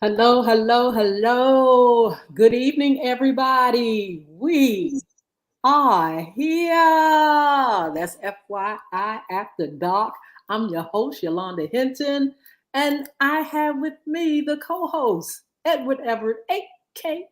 Hello, hello, hello. Good evening, everybody. We are here. That's FYI After Dark. I'm your host, Yolanda Hinton, and I have with me the co-host, Edward Everett, aka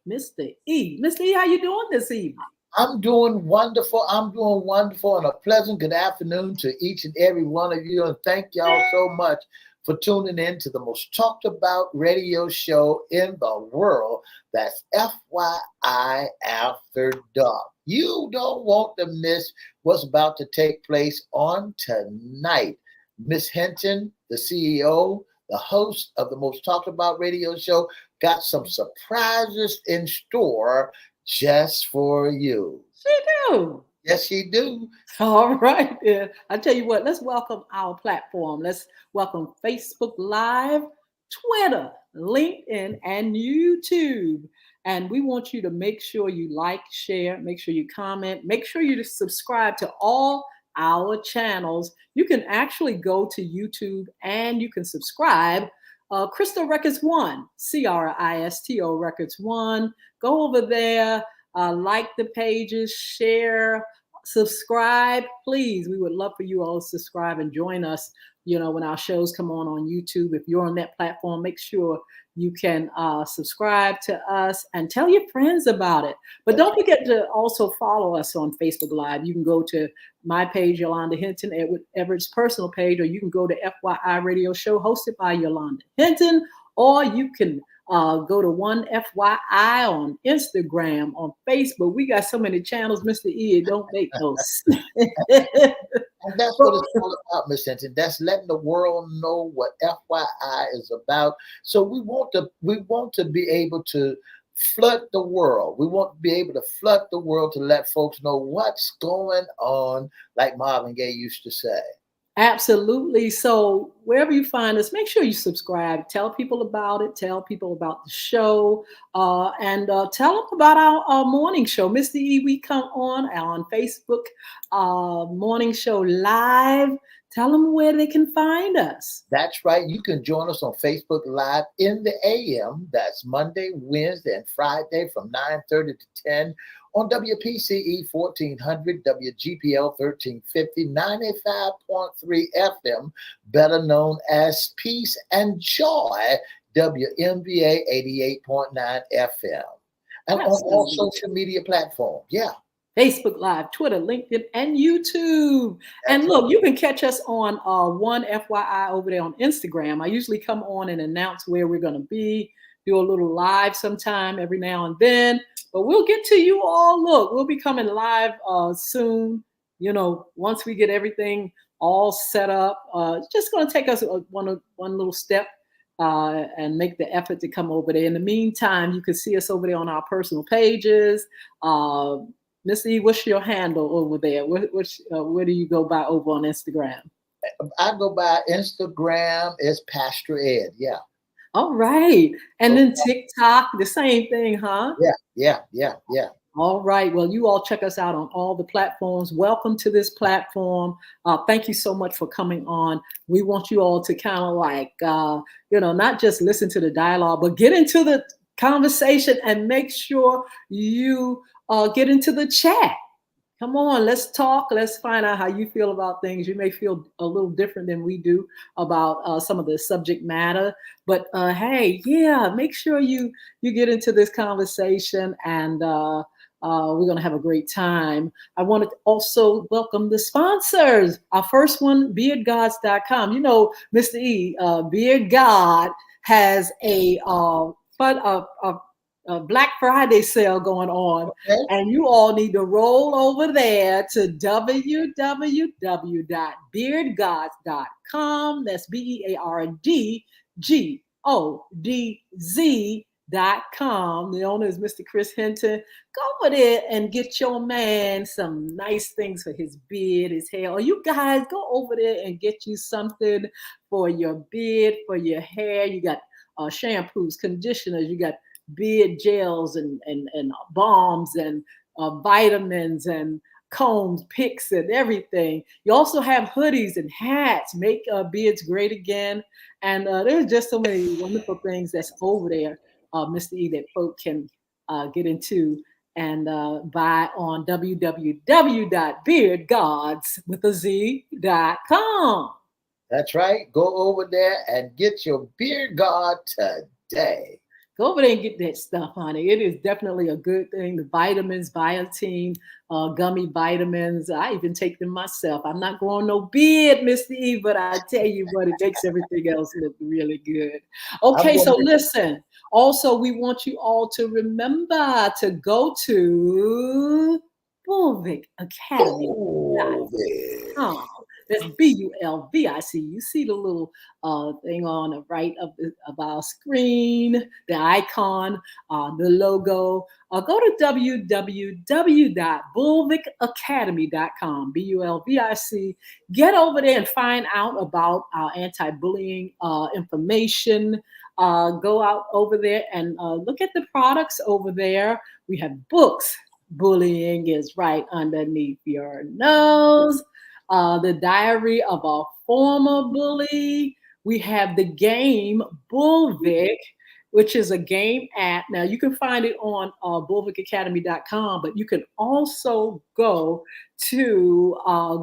Mr. E. Mr. E, how you doing this evening? I'm doing wonderful. I'm doing wonderful, and a pleasant good afternoon to each and every one of you. And thank y'all so much for tuning in to the most talked about radio show in the world. That's FYI After Dark. You don't want to miss what's about to take place on tonight. Miss Hinton, the CEO, the host of the most talked about radio show, got some surprises in store just for you. She do. Yes, you do. All right, then. I tell you what, let's welcome our platform. Let's welcome Facebook Live, Twitter, LinkedIn, and YouTube. And we want you to make sure you like, share, make sure you comment, make sure you subscribe to all our channels. You can actually go to YouTube and you can subscribe. Crystal Records One, CRISTO Records One. Go over there, like the pages, share, subscribe, please. We would love for you all to subscribe and join us, when our shows come on YouTube. If you're on that platform, make sure you can subscribe to us and tell your friends about it. But don't forget to also follow us on Facebook Live. You can go to my page, Yolanda Hinton, Everett's personal page, or you can go to FYI Radio Show hosted by Yolanda Hinton, or you can go to One FYI on Instagram, on Facebook. We got so many channels, Mr. E, it don't make no sense. And that's what it's all about, Miss Hinton. That's letting the world know what FYI is about. So we want to be able to flood the world. We want to be able to flood the world to let folks know what's going on, like Marvin Gaye used to say. Absolutely. So wherever you find us, make sure you subscribe. Tell people about it. Tell people about the show, and tell them about our morning show, Mr. E. We come on Facebook, morning show live. Tell them where they can find us. That's right. You can join us on Facebook Live in the AM. That's Monday, Wednesday, and Friday from 9:30 to 10 on WPCE 1400, WGPL 1350, 95.3 FM, better known as Peace and Joy, WMVA 88.9 FM. And on all social media platforms. Yeah. Facebook Live, Twitter, LinkedIn, and YouTube. And look, you can catch us on One FYI over there on Instagram. I usually come on and announce where we're going to be, do a little live sometime every now and then. But we'll get to you all. Look, we'll be coming live soon. Once we get everything all set up, it's just going to take us one little step and make the effort to come over there. In the meantime, you can see us over there on our personal pages. Miss E, what's your handle over there? Where do you go by over on Instagram? I go by Instagram as Pastor Ed. Yeah. All right. And then TikTok, the same thing, huh? Yeah. All right. Well, you all check us out on all the platforms. Welcome to this platform. Thank you so much for coming on. We want you all to kind of like, not just listen to the dialogue, but get into the conversation and make sure you get into the chat. Come on, let's talk. Let's find out how you feel about things. You may feel a little different than we do about some of the subject matter, but hey, yeah, make sure you get into this conversation, and we're gonna have a great time. I want to also welcome the sponsors. Our first one, beardgods.com. Mr. E, Beard God has a Black Friday sale going on, and you all need to roll over there to www.beardgods.com. That's BEARDGODZ.com. The owner is Mr. Chris Hinton. Go over there and get your man some nice things for his beard, his hair. Or you guys go over there and get you something for your beard, for your hair. You got shampoos, conditioners, you got beard gels and balms and vitamins and combs, picks, and everything. You also have hoodies and hats. Make beards great again. And there's just so many wonderful things that's over there, Mr. E, that folk can get into and buy on www.beardgods.com. That's right. Go over there and get your beard guard today. Go over there and get that stuff, honey. It is definitely a good thing. The vitamins, biotin, gummy vitamins. I even take them myself. I'm not growing no beard, Mr. E, but I tell you what, it makes everything else look really good. Okay, so listen. Also, we want you all to remember to go to BulvicAcademy.com. That's BULVIC. You see the little thing on the right of our screen, the icon, the logo. Go to www.bulvicacademy.com, BULVIC. Get over there and find out about our anti-bullying information. Go out over there and look at the products over there. We have books. Bullying is right underneath your nose. The Diary of a Former Bully. We have the game Bulvic, which is a game app. Now, you can find it on bulvicacademy.com, but you can also go to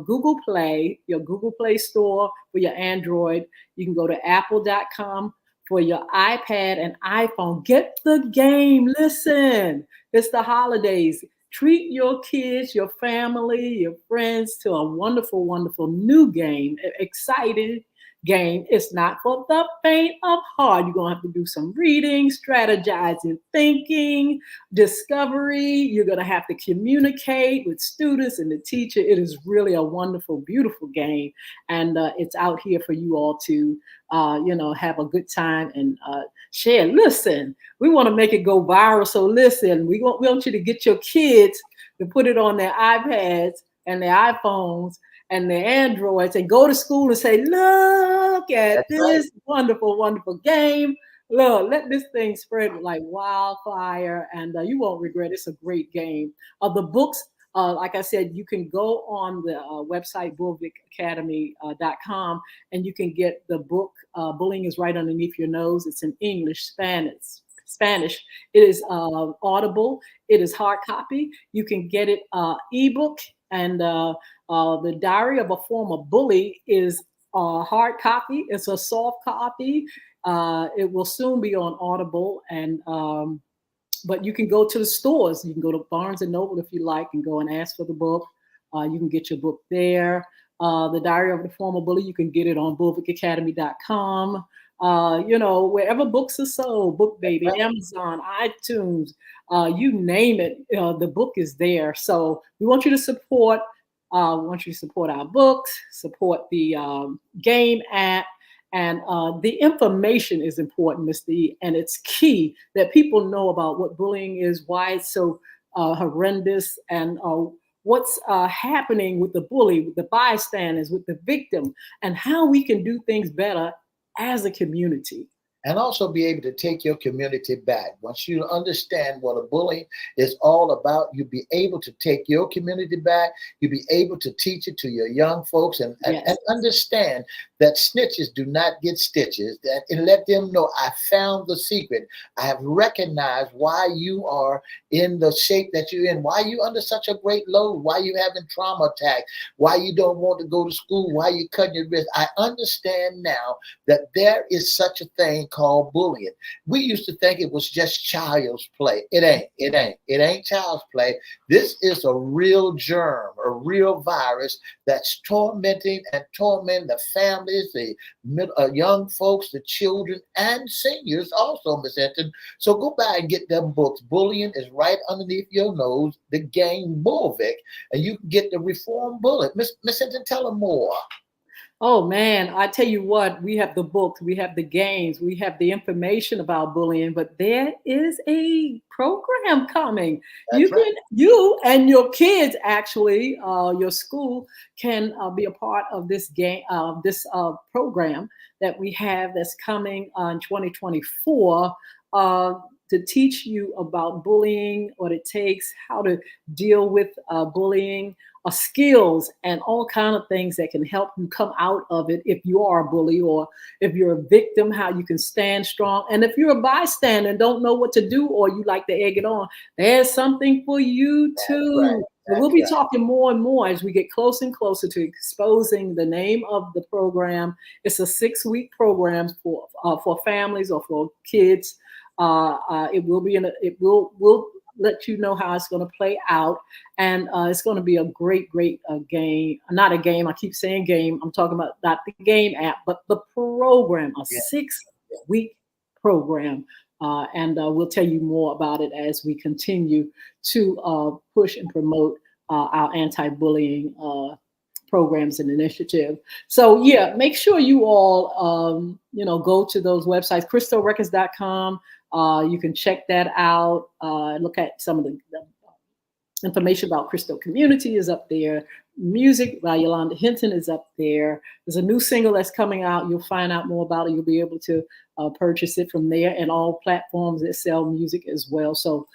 Google Play, your Google Play store for your Android. You can go to apple.com for your iPad and iPhone. Get the game. Listen, it's the holidays. Treat your kids, your family, your friends to a wonderful, wonderful new game, exciting game. It's not for the faint of heart. You're going to have to do some reading, strategizing, thinking, discovery. You're going to have to communicate with students and the teacher. It is really a wonderful, beautiful game. And it's out here for you all to, have a good time and share. Listen, we want to make it go viral. So listen, we want you to get your kids to put it on their iPads and their iPhones and their Androids and go to school and say, look at this wonderful, wonderful game. Look, let this thing spread like wildfire and you won't regret it. It's a great game. The books, like I said, you can go on the website, bulvicacademy.com, and you can get the book, Bullying is Right Underneath Your Nose. It's in English, Spanish. It is Audible. It is hard copy. You can get it ebook. And the Diary of a Former Bully is hard copy. It's a soft copy. It will soon be on Audible. And but you can go to the stores. You can go to Barnes and Noble if you like and go and ask for the book. You can get your book there. The Diary of the Former Bully, you can get it on bulvicacademy.com. Wherever books are sold, Book Baby, Amazon, iTunes, you name it, the book is there. So we want you to support. We want you to support our books, support the game app, and the information is important, Mr. E, and it's key that people know about what bullying is, why it's so horrendous, and what's happening with the bully, with the bystanders, with the victim, and how we can do things better as a community. And also be able to take your community back. Once you understand what a bullying is all about, you'll be able to take your community back. You'll be able to teach it to your young folks and understand that snitches do not get stitches, and let them know, I found the secret. I have recognized why you are in the shape that you're in, why you under such a great load, why you having trauma attacks, why you don't want to go to school, why you cutting your wrist. I understand now that there is such a thing called bullying. We used to think it was just child's play. It ain't child's play. This is a real germ, a real virus that's tormenting the families, the young folks, the children, and seniors also, Miss Hinton. So go back and get them books. Bullying is Right Underneath Your Nose, the game Bulvic, and you can get the Reform Bullet. Miss Hinton, tell them more. Oh man, I tell you what, we have the books, we have the games, we have the information about bullying, but there is a program coming. You and your kids, actually, your school can be a part of this game, this program that we have that's coming in 2024. to teach you about bullying, what it takes, how to deal with bullying, skills, and all kind of things that can help you come out of it if you are a bully, or if you're a victim, how you can stand strong. And if you're a bystander and don't know what to do, or you like to egg it on, there's something for you too. Right. So we'll be talking more and more as we get closer and closer to exposing the name of the program. It's a 6-week program for families or for kids. It will be we'll let you know how it's going to play out, and it's going to be a great game. Not a game, I keep saying game, I'm talking about not the game app, but the program, a 6-week program. And we'll tell you more about it as we continue to push and promote our anti-bullying programs and initiative. So yeah, make sure you all go to those websites, crystalrecords.com. You can check that out. Look at some of the information about Crystal Community is up there. Music by Yolanda Hinton is up there. There's a new single that's coming out. You'll find out more about it. You'll be able to purchase it from there, and all platforms that sell music as well. So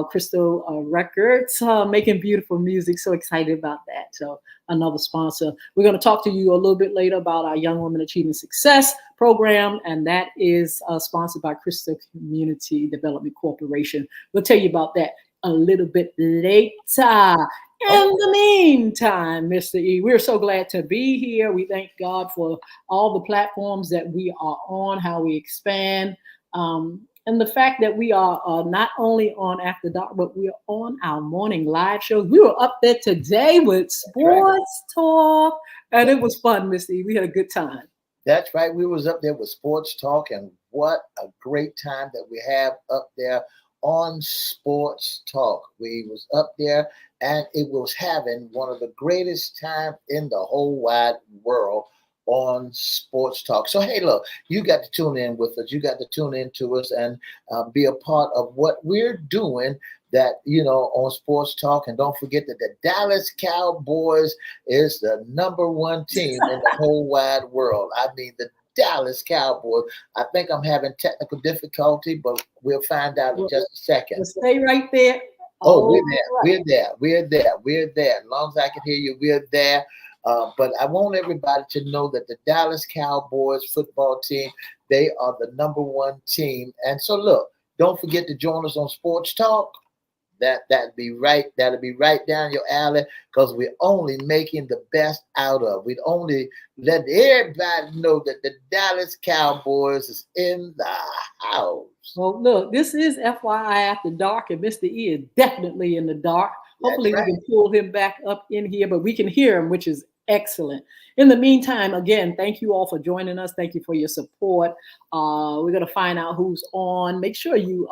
Crystal Records, making beautiful music. So excited about that. So another sponsor. We're going to talk to you a little bit later about our Young Women Achieving Success program, and that is sponsored by Crystal Community Development Corporation. We'll tell you about that a little bit later. In the meantime, Mr. E, we're so glad to be here. We thank God for all the platforms that we are on, how we expand, and the fact that we are not only on After Dark, but we are on our morning live shows. We were up there today with Sports Talk, and it was fun, Mr. E. We had a good time. That's right. We was up there with Sports Talk, and what a great time that we have up there on Sports Talk. We was up there, and it was having one of the greatest times in the whole wide world on Sports Talk. So hey, look, you got to tune in with us. You got to tune in to us and be a part of what we're doing. That on Sports Talk. And don't forget that the Dallas Cowboys is the #1 team in the whole wide world. I mean, the Dallas Cowboys. I think I'm having technical difficulty, but we'll find out in just a second. Stay right there. We're there. We're there. As long as I can hear you, we're there. But I want everybody to know that the Dallas Cowboys football team, they are the #1 team. And so look, don't forget to join us on Sports Talk. That'd be right down your alley, because we're only making the best out of. We'd only let everybody know that the Dallas Cowboys is in the house. Well, look, this is FYI After Dark, and Mr. E is definitely in the dark. Hopefully we can pull him back up in here, but we can hear him, which is excellent. In the meantime, again, thank you all for joining us. Thank you for your support. We're going to find out who's on. Make sure you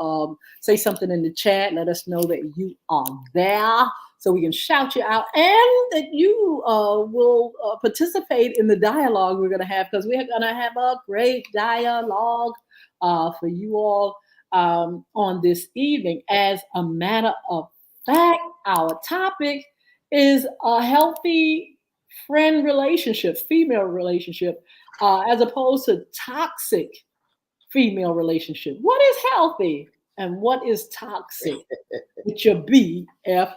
say something in the chat. Let us know that you are there so we can shout you out, and that you will participate in the dialogue we're going to have, because we're going to have a great dialogue for you all on this evening. As a matter of fact, our topic is a healthy friend relationship, female relationship, as opposed to toxic female relationship. What is healthy and what is toxic? With your BFF.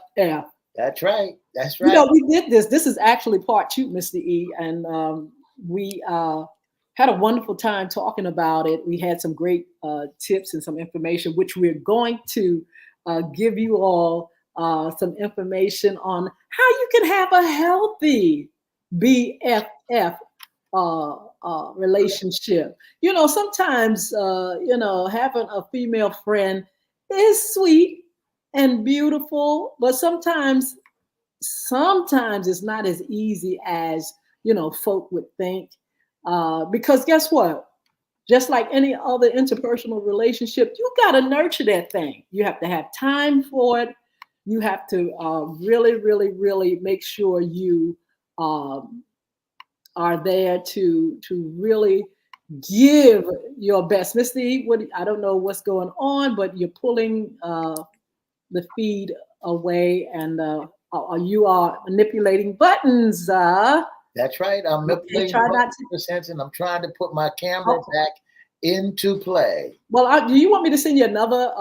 That's right. That's right. We did this. This is actually part 2, Mr. E, and we had a wonderful time talking about it. We had some great tips and some information, which we're going to give you all some information on how you can have a healthy BFF relationship. Sometimes having a female friend is sweet and beautiful, but sometimes it's not as easy as folk would think. Because guess what? Just like any other interpersonal relationship, you got to nurture that thing. You have to have time for it. You have to really, really, really make sure you are there to really give your best. Mr. E, I don't know what's going on, but you're pulling the feed away, and you are manipulating buttons. That's right. I'm manipulating buttons, and I'm trying to put my camera back into play. Well, do you want me to send you another?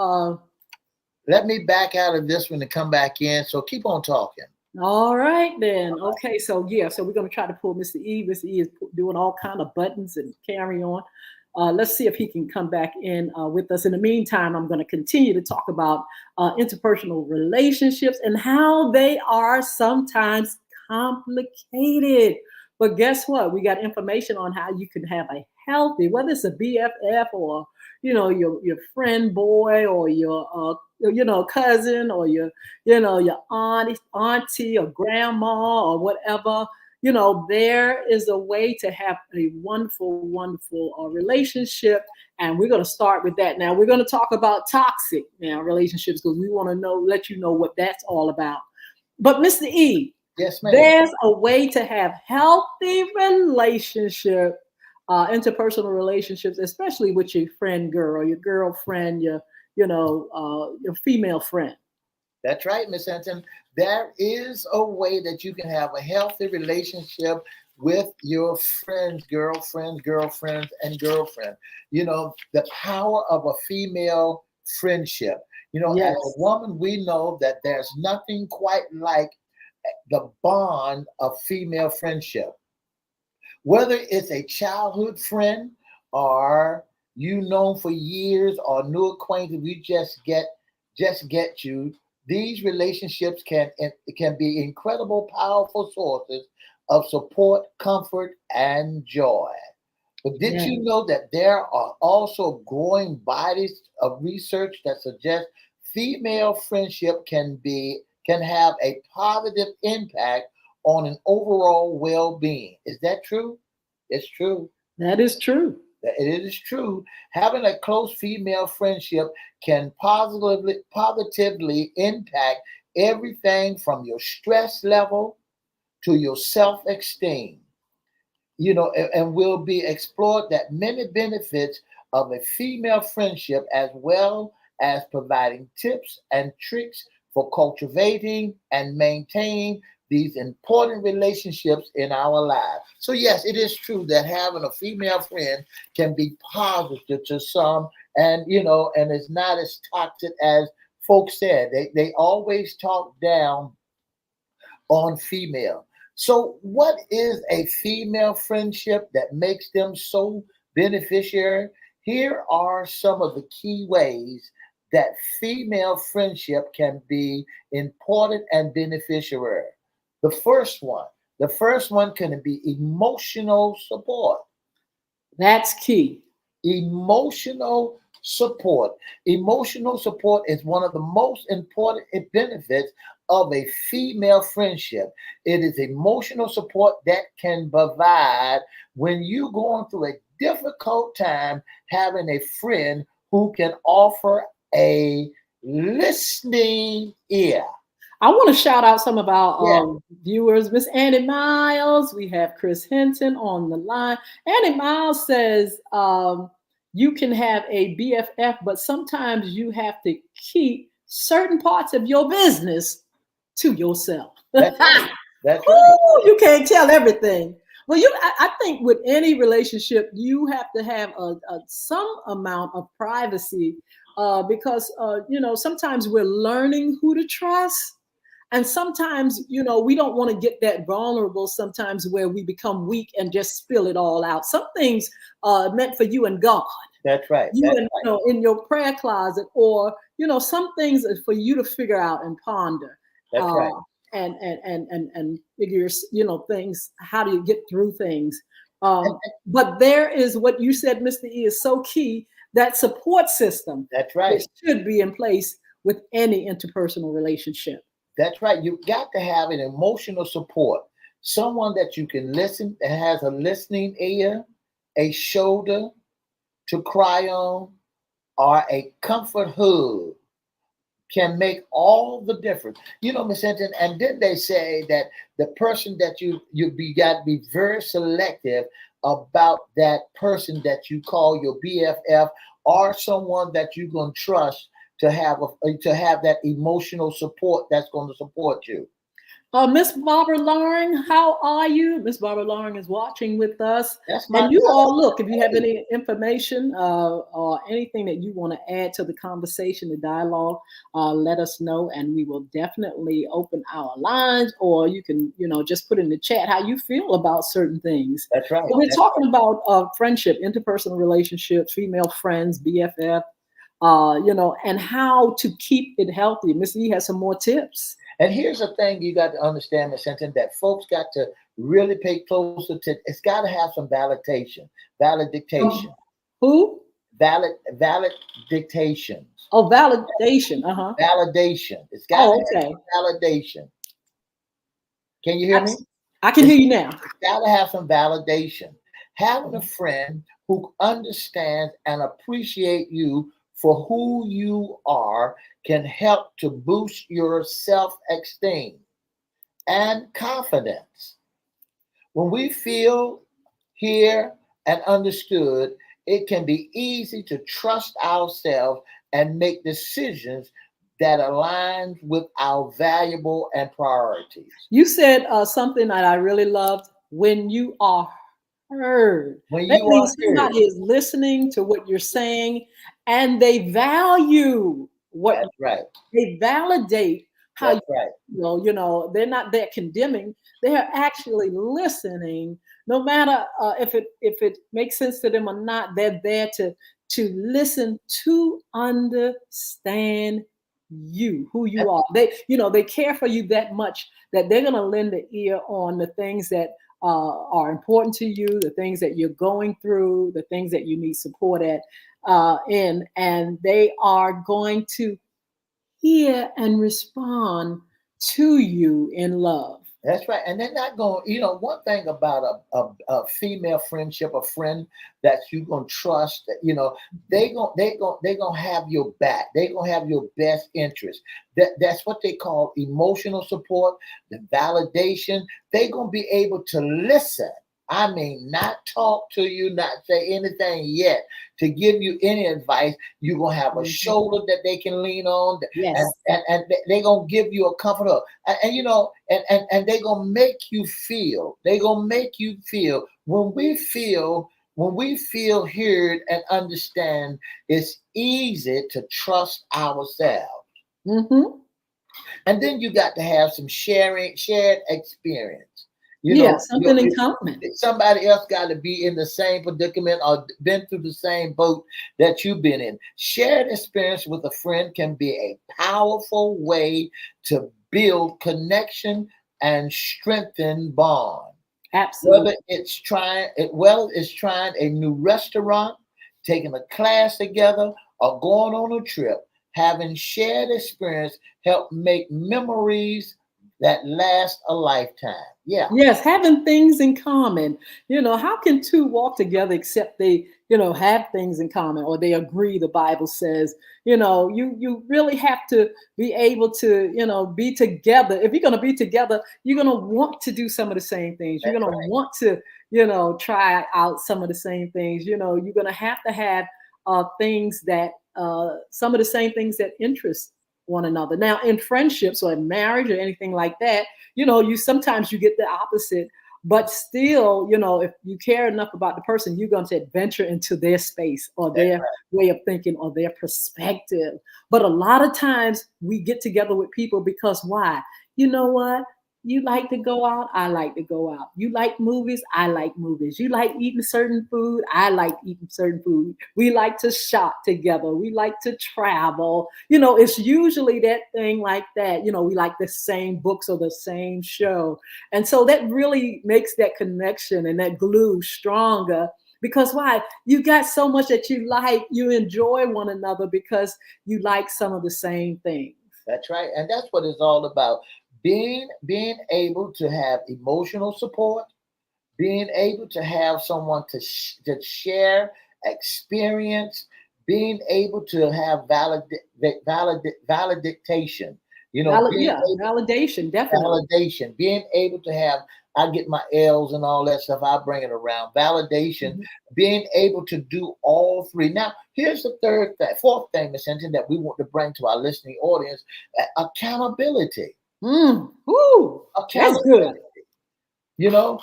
Let me back out of this one and come back in. So keep on talking. All right then. Okay, so yeah, so we're gonna try to pull Mr. E. Mr. E is doing all kind of buttons and carry on. Let's see if he can come back in with us. In the meantime, I'm going to continue to talk about interpersonal relationships and how they are sometimes complicated. But guess what? We got information on how you can have a healthy, whether it's a BFF or your friend boy or your cousin or your your auntie or grandma or whatever. There is a way to have a wonderful, wonderful relationship. And we're going to start with that. Now, we're going to talk about toxic relationships because we want to let you know what that's all about. But Mr. E, yes, ma'am. There's a way to have healthy relationship, interpersonal relationships, especially with your friend girl, your girlfriend, your female friend. That's right, Miss Hinton. There is a way that you can have a healthy relationship with your friends, girlfriends, and girlfriend. The power of a female friendship. Yes. As a woman, we know that there's nothing quite like the bond of female friendship. Whether it's a childhood friend or you know for years or new acquaintance, we just get you. These relationships can be incredible, powerful sources of support, comfort, and joy. But did you know that there are also growing bodies of research that suggest female friendship can have a positive impact on an overall well-being? Is that true? It's true. That is true. It is true. Having a close female friendship can positively impact everything from your stress level to your self-esteem. And will be explored that many benefits of a female friendship, as well as providing tips and tricks for cultivating and maintaining these important relationships in our lives. So yes, it is true that having a female friend can be positive to some, and it's not as toxic as folks said. They always talk down on female. So what is a female friendship that makes them so beneficiary? Here are some of the key ways that female friendship can be important and beneficiary. The first one can be emotional support. That's key. Emotional support. Emotional support is one of the most important benefits of a female friendship. It is emotional support that can provide when you're going through a difficult time, having a friend who can offer a listening ear. I want to shout out some of our viewers. Miss Annie Miles, we have Chris Hinton on the line. Annie Miles says you can have a BFF, but sometimes you have to keep certain parts of your business to yourself. That's right. That's right. Ooh, you can't tell everything. Well, I think with any relationship, you have to have some amount of privacy because sometimes we're learning who to trust. And sometimes, we don't want to get that vulnerable sometimes where we become weak and just spill it all out. Some things are meant for you and God. That's right. In your prayer closet, or, some things are for you to figure out and ponder. That's right. And figure, things, how do you get through things? But there is what you said, Mr. E, is so key, that support system. That's right. It should be in place with any interpersonal relationship. That's right. You've got to have an emotional support. Someone that you can listen, that has a listening ear, a shoulder to cry on, or a comfort hug can make all the difference. Ms. Hinton, and then they say that the person that you got to be very selective about that person that you call your BFF, or someone that you're going to trust to have that emotional support that's going to support you. Miss Barbara Loring, how are you? Miss Barbara Loring is watching with us. That's my And you all cousin. look, if you have Hey, any information or anything that you want to add to the conversation, the dialogue, let us know and we will definitely open our lines, or you can, just put in the chat how you feel about certain things. that's right. But we're That's talking about friendship, interpersonal relationships, female friends, BFF, and how to keep it healthy. Miss E has some more tips. And here's the thing you got to understand, the sentence that folks got to really pay close attention. It's got to have some validation, validation, Who? valid dictations, Oh, validation. Uh-huh. validation. It's got to Oh, have okay. some validation. Can you hear me? Abs- I can It's hear you now. got to have some validation. Having a friend who understands and appreciate you for who you are can help to boost your self-esteem and confidence. When we feel, hear, and understood, it can be easy to trust ourselves and make decisions that align with our valuable and priorities. You said something that I really loved. When you are heard, When that you are means heard, somebody is listening to what you're saying, and they value what that's right. they validate how you That's right. feel. They're not there condemning. They're actually listening. No matter if it makes sense to them or not, they're there to listen, to understand you, who you That's are. They care for you that much that they're going to lend the ear on the things that are important to you, the things that you're going through, the things that you need support at in, and they are going to hear and respond to you in love. That's right. And they're not going, one thing about a female friendship, a friend that you going to trust, they going to have your back. They going to have your best interest. That's what they call emotional support, the validation. They going to be able to listen. I mean, not talk to you, not say anything yet, to give you any advice. You're going to have a Mhm. shoulder that they can lean on, and, Yes. and they're going to give you a comfort. And they're gonna make you feel. They're gonna make you feel. When we feel heard and understand, it's easy to trust ourselves. Hmm. And then you got to have some shared experience. You Yeah, know, something in common. somebody else got to be in the same predicament or been through the same boat that you've been in. Shared experience with a friend can be a powerful way to build connection and strengthen bond. Absolutely. Whether it's trying a new restaurant, taking a class together, or going on a trip, having shared experience help make memories that last a lifetime. Yeah, Yes, having things in common. How can two walk together except they, have things in common or they agree, the Bible says. You really have to be able to, be together. If you're going to be together, you're going to want to do some of the same things. You're that's going to right. want to, try out some of the same things. You're going to have things that, some of the same things that interest one another. Now, in friendships or in marriage or anything like that, you sometimes you get the opposite, but still, if you care enough about the person, you're going to venture into their space or That's their right. way of thinking or their perspective. But a lot of times we get together with people because why? You know what? You like to go out, I like to go out. You like movies, I like movies. You like eating certain food, I like eating certain food. We like to shop together. We like to travel. It's usually that thing like that. We like the same books or the same show. And so that really makes that connection and that glue stronger. Because why? You got so much that you like, you enjoy one another because you like some of the same things. That's right. And that's what it's all about. Being able to have emotional support, being able to have someone to share experience, being able to have validation, being Yeah, able validation, definitely. validation, being able to have, I get my L's and all that stuff, I bring it around. Validation, Mhm. being able to do all three. Now, here's the fourth thing, Miss Hinton, that we want to bring to our listening audience: accountability. Woo, that's good. Accountability. You know,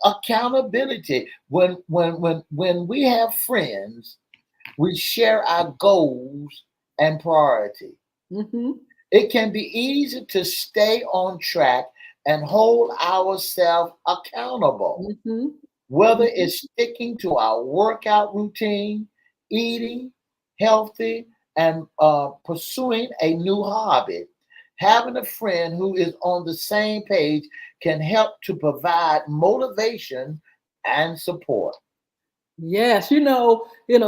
accountability. When we have friends, we share our goals and priority. Mm-hmm. It can be easy to stay on track and hold ourselves accountable, Mm-hmm. whether Mm-hmm. it's sticking to our workout routine, eating healthy, and pursuing a new hobby. Having a friend who is on the same page can help to provide motivation and support. Yes,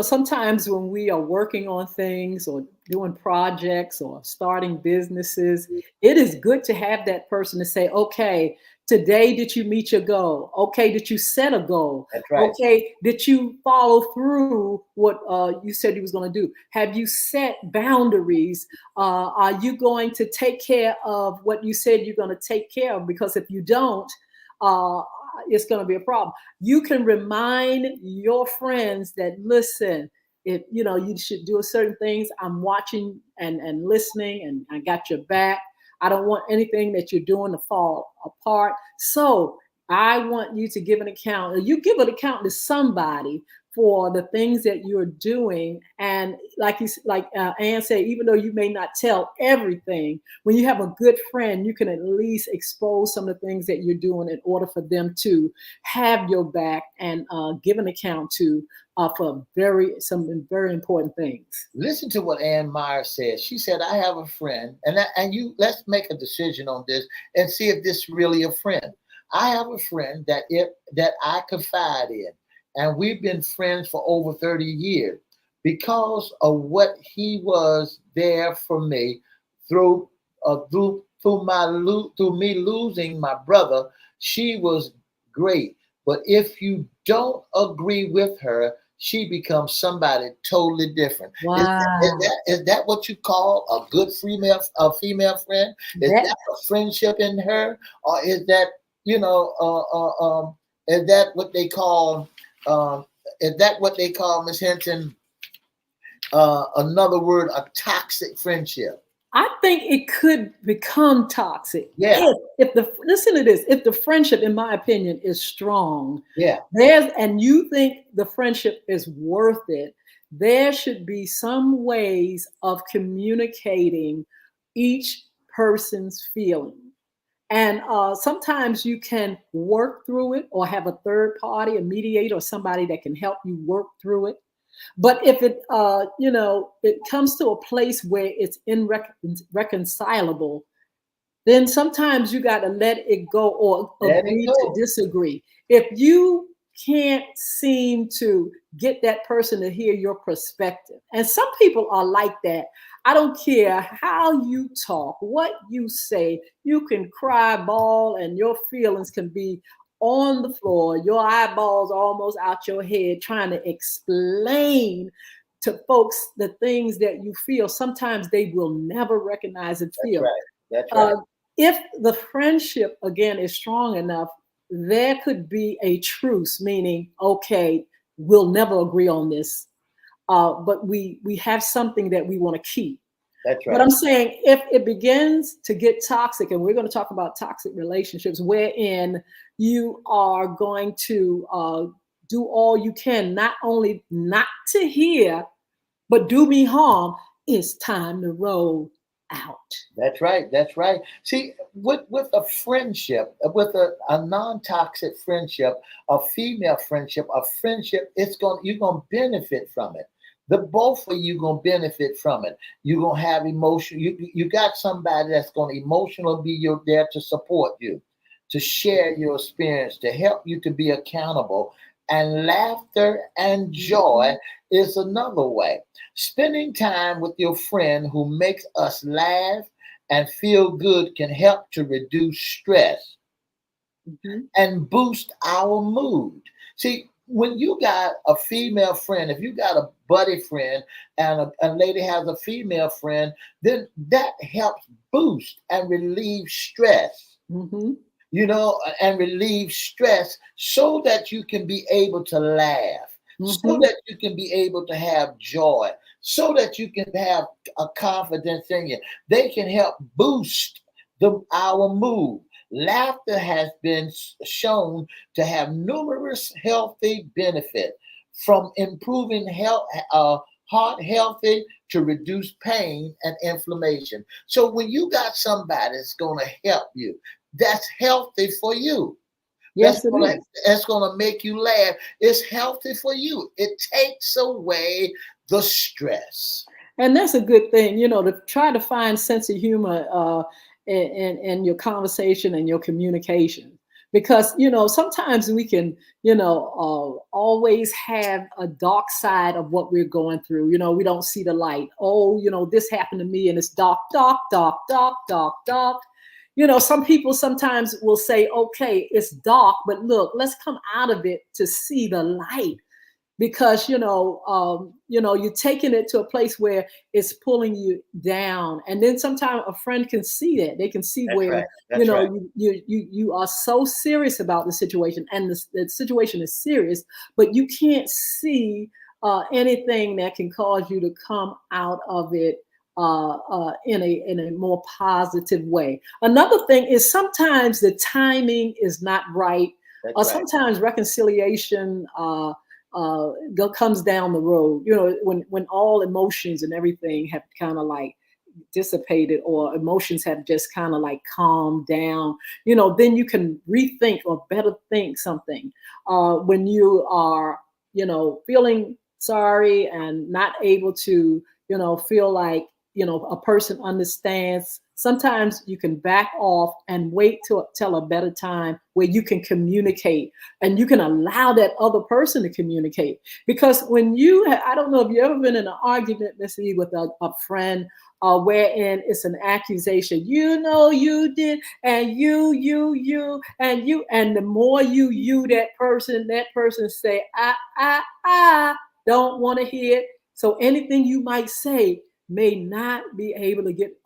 sometimes when we are working on things or doing projects or starting businesses, it is good to have that person to say, okay, today did you meet your goal? Okay, did you set a goal? That's right. Okay, did you follow through what you said you was going to do? Have you set boundaries? Are you going to take care of what you said you're going to take care of? Because if you don't, uh, it's going to be a problem. You can remind your friends that, listen, if you should do certain things, I'm watching and listening, and I got your back. I don't want anything that you're doing to fall apart. So I want you to give an account, or you give an account to somebody for the things that you're doing. And like Ann said, even though you may not tell everything, when you have a good friend, you can at least expose some of the things that you're doing in order for them to have your back and give an account to for some very important things. Listen to what Ann Meyer said. She said, "I have a friend, and you let's make a decision on this and see if this is really a friend. I have a friend that I confide in, and we've been friends for over 30 years because of what he was there for me through through me losing my brother. She was great, but if you don't agree with her, she becomes somebody totally different. Is that, is Wow. that is that what you call a female friend? Is That that a friendship in her, or is that you know is that what they call um, Miss Hinton, another word, a toxic friendship? I think it could become toxic Yeah, if the listen to this, if the friendship, in my opinion, is strong, yeah, and you think the friendship is worth it, there should be some ways of communicating each person's feeling. And sometimes you can work through it or have a third party, a mediator, or somebody that can help you work through it. But if it comes to a place where it's irreconcilable, then sometimes you got to let it go or let it agree to go. disagree. If you can't seem to get that person to hear your perspective, and some people are like that. I don't care how you talk, what you say, you can cry, bawl, and your feelings can be on the floor, your eyeballs almost out your head, trying to explain to folks the things that you feel. Sometimes they will never recognize and That's feel. right. That's right. uh, if the friendship again is strong enough, there could be a truce, meaning, okay, we'll never agree on this, but we have something that we want to keep. That's But right. I'm saying if it begins to get toxic, and we're going to talk about toxic relationships, wherein you are going to do all you can, not only not to hear, but do me harm, it's time to roll out. That's right. That's right. See, with a friendship, with a non-toxic friendship, a female friendship, a friendship, you're gonna benefit from it. The both of you gonna benefit from it. You're gonna have emotion. You got somebody that's gonna emotionally be there to support you, to share your experience, to help you to be accountable. And laughter and joy Mhm. is another way. Spending time with your friend who makes us laugh and feel good can help to reduce stress Mhm. and boost our mood. See, when you got a female friend, if you got a buddy friend and a lady has a female friend, then that helps boost and relieve stress, Mhm. and relieve stress so that you can be able to laugh, so Mhm. that you can be able to have joy, so that you can have a confidence in you. They can help boost our mood. Laughter has been shown to have numerous healthy benefits, from improving health, heart healthy to reduce pain and inflammation. So when you got somebody that's going to help you, that's healthy for you. Yes, it is. That's gonna make you laugh. It's healthy for you. It takes away the stress. And that's a good thing, to try to find sense of humor in your conversation and your communication. Because, sometimes we can, always have a dark side of what we're going through. We don't see the light. Oh, this happened to me and it's dark, dark, dark, dark, dark, dark. Some people sometimes will say, okay, it's dark, but look, let's come out of it to see the light. Because you're taking it to a place where it's pulling you down, and then sometimes a friend can see that. They can see That's where right. That's right. you are so serious about the situation, and the situation is serious, but you can't see anything that can cause you to come out of it in a more positive way. Another thing is sometimes the timing is not right. Or sometimes reconciliation comes down the road, when all emotions and everything have kind of like dissipated, or emotions have just kind of like calmed down, then you can rethink or better think something. When you are, feeling sorry and not able to, feel like, a person understands. Sometimes you can back off and wait till a better time where you can communicate, and you can allow that other person to communicate. Because when I don't know if you've ever been in an argument, Miss E, with a friend, wherein it's an accusation. You did, and and the more that person say, I don't want to hear it. So anything you might say may not be able to get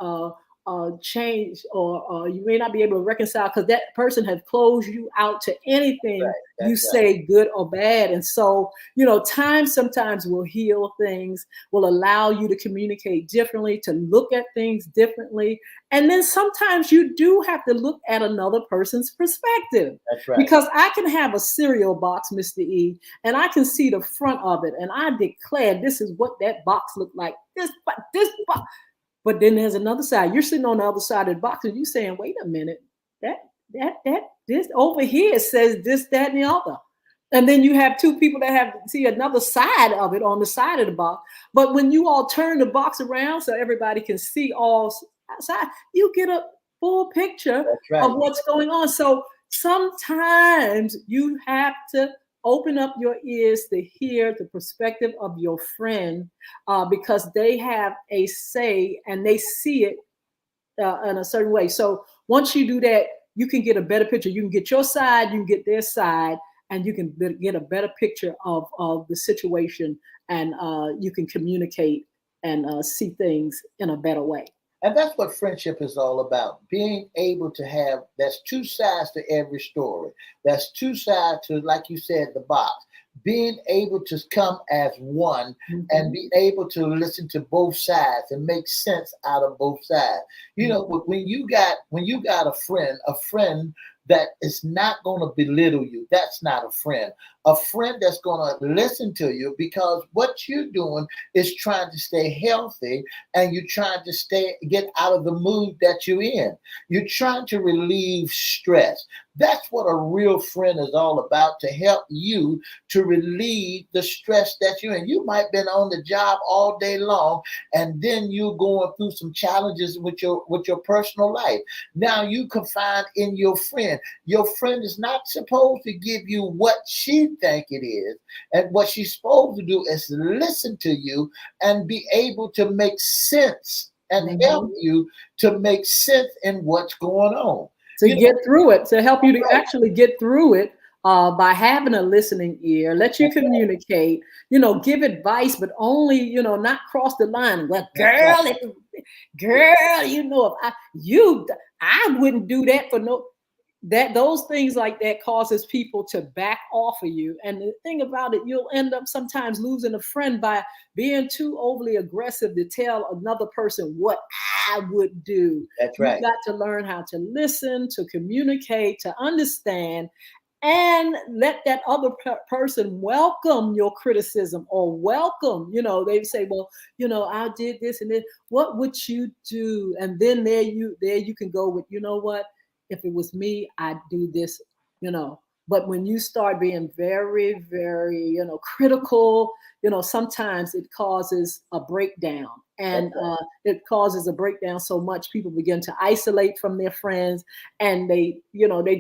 change, or you may not be able to reconcile, because that person has closed you out to anything you say, good or bad. And so, time sometimes will heal things, will allow you to communicate differently, to look at things differently. And then sometimes you do have to look at another person's perspective. That's right. Because I can have a cereal box, Mr. E, and I can see the front of it, and I declare this is what that box looked like. This box. But then there's another side. You're sitting on the other side of the box, and you're saying, wait a minute, this over here says this, that, and the other. And then you have two people that have to see another side of it on the side of the box. But when you all turn the box around so everybody can see all sides, you get a full picture of what's going on. So sometimes you have to open up your ears to hear the perspective of your friend, because they have a say and they see it in a certain way. So once you do that, you can get a better picture. You can get your side, you can get their side, and you can get a better picture of the situation, and you can communicate and see things in a better way. And that's what friendship is all about. Being able to have, that's two sides to every story. That's two sides to, like you said, the box. Being able to come as one, and be able to listen to both sides and make sense out of both sides. When you got a friend that is not going to belittle you, that's not a friend. A friend that's going to listen to you, because what you're doing is trying to stay healthy, and you're trying to get out of the mood that you're in. You're trying to relieve stress. That's what a real friend is all about, to help you to relieve the stress that you're in. You might have been on the job all day long, and then you're going through some challenges with your personal life. Now you can find in your friend. Your friend is not supposed to give you what she think it is, and what she's supposed to do is listen to you and be able to make sense, and help you to make sense in what's going on. To get through it, to help you to actually get through it, by having a listening ear, let you communicate, give advice, but only, not cross the line. Well, girl, if I wouldn't do that for no. that those things like that causes people to back off of you. And the thing about it, you'll end up sometimes losing a friend by being too overly aggressive to tell another person what I would do. That's You've right. got to learn how to listen, to communicate, to understand, and let that other person welcome your criticism or welcome, they say, well, I did this and this. What would you do? And then there you can go with, what? If it was me, I'd do this, you know. But when you start being very, very, critical, sometimes it causes a breakdown. And it causes a breakdown so much people begin to isolate from their friends, and they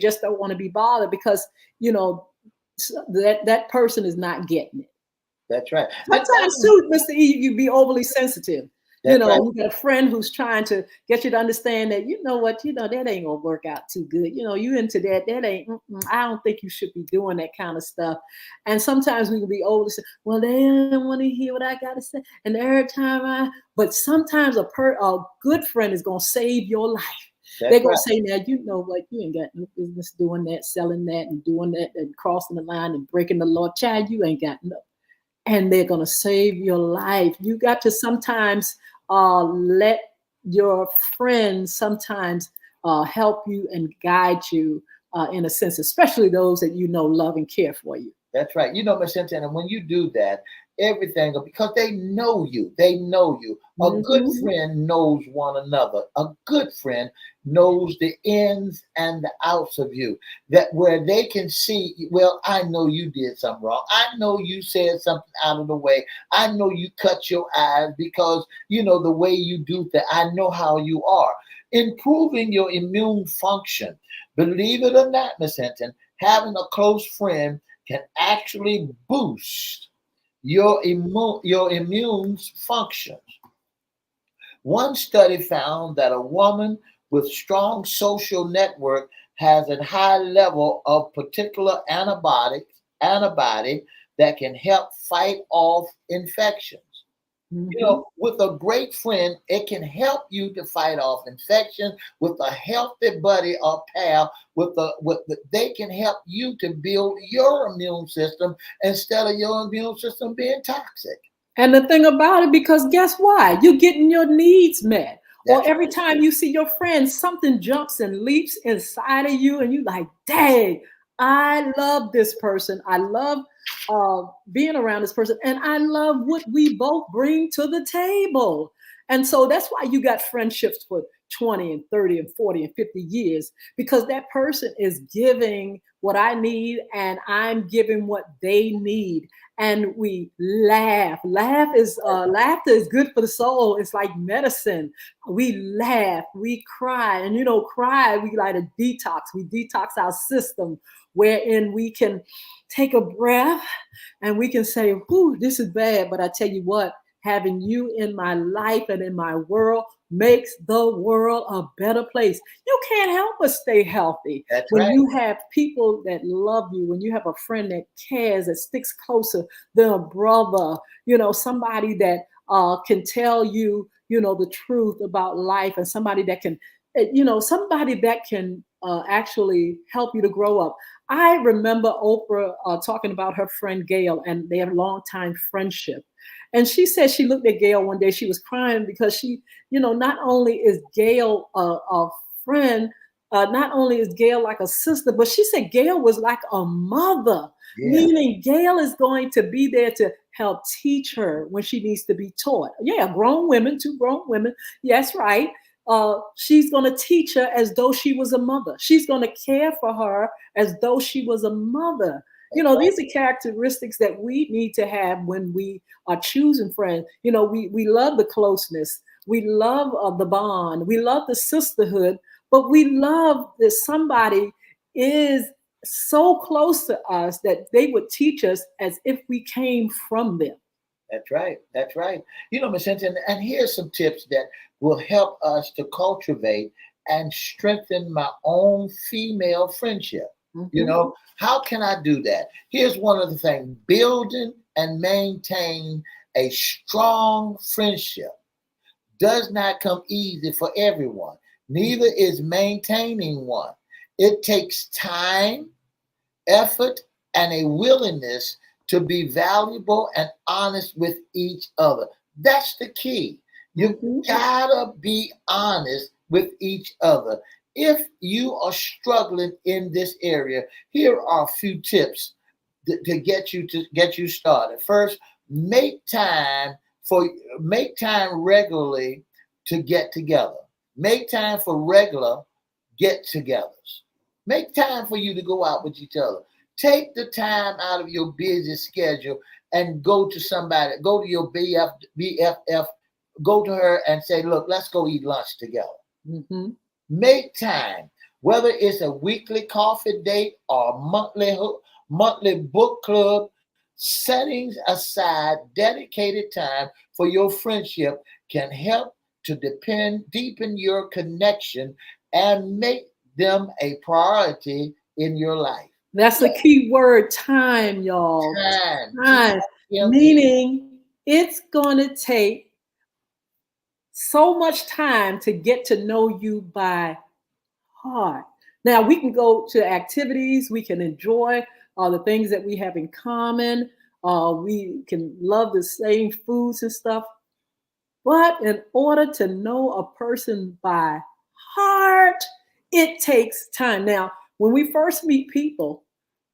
just don't want to be bothered because, that person is not getting it. That's right. Sometimes too, Mr. E, you be overly sensitive. That's right. You got a friend who's trying to get you to understand that, that ain't gonna work out too good. You into that ain't, I don't think you should be doing that kind of stuff. And sometimes we can be overly, well, they don't want to hear what I gotta say. And every time but sometimes a good friend is gonna save your life. They're gonna say, now, you know what, you ain't got no business doing that, selling that and doing that and crossing the line and breaking the law. Child, you ain't got no. And they're going to save your life. You got to sometimes let your friends sometimes help you and guide you in a sense, especially those that love and care for you. That's right. Ms. Hinton, and when you do that, everything, because they know you. They know you. A good friend knows one another. A good friend knows the ins and the outs of you. That where they can see, well, I know you did something wrong. I know you said something out of the way. I know you cut your eyes because, the way you do that. I know how you are. Improving your immune function. Believe it or not, Ms. Hinton, having a close friend can actually boost your immune functions. One study found that a woman with strong social network has a high level of particular antibody that can help fight off infections. With a great friend, it can help you to fight off infections. With a healthy buddy or pal, they can help you to build your immune system instead of your immune system being toxic. And the thing about it, because guess why? You're getting your needs met. That's or every time you see your friend, something jumps and leaps inside of you, and you like, dang, I love this person. I love being around this person, and I love what we both bring to the table. And so that's why you got friendships for 20 and 30 and 40 and 50 years, because that person is giving what I need and I'm giving what they need. And we laugh. Laughter is good for the soul. It's like medicine. We laugh, we cry, and cry, we like a detox. We detox our system, wherein we can take a breath and we can say, whew, this is bad. But I tell you what, having you in my life and in my world makes the world a better place. You can't help but stay healthy. That's when right. You have people that love you, when you have a friend that cares, that sticks closer than a brother, somebody that can tell you, the truth about life, and somebody that can, actually help you to grow up. I remember Oprah talking about her friend Gail and their longtime friendship. And she said she looked at Gail one day, she was crying because she, not only is Gail a friend, not only is Gail like a sister, but she said Gail was like a mother, meaning Gail is going to be there to help teach her when she needs to be taught. Yeah, two grown women. Yes, right. She's going to teach her as though she was a mother. She's going to care for her as though she was a mother. These are characteristics that we need to have when we are choosing friends. We love the closeness. We love the bond. We love the sisterhood, but we love that somebody is so close to us that they would teach us as if we came from them. That's right. That's right. Ms. Hinton, and here's some tips that will help us to cultivate and strengthen my own female friendship. How can I do that? Here's one of the things: building and maintain a strong friendship does not come easy for everyone. Neither is maintaining one. It takes time, effort, and a willingness to be valuable and honest with each other. That's the key. You gotta be honest with each other. If you are struggling in this area, here are a few tips to get you started. First, make time regularly to get together. Make time for regular get-togethers. Make time for you to go out with each other. Take the time out of your busy schedule and go to somebody. Go to your BFF. Go to her and say, "Look, let's go eat lunch together." Mm-hmm. Make time, whether it's a weekly coffee date or monthly book club. Settings aside dedicated time for your friendship can help to deepen your connection and make them a priority in your life. That's a key word, time, y'all. Time. Meaning it's going to take so much time to get to know you by heart. Now, we can go to activities, we can enjoy the things that we have in common. We can love the same foods and stuff. But in order to know a person by heart, it takes time. Now, when we first meet people,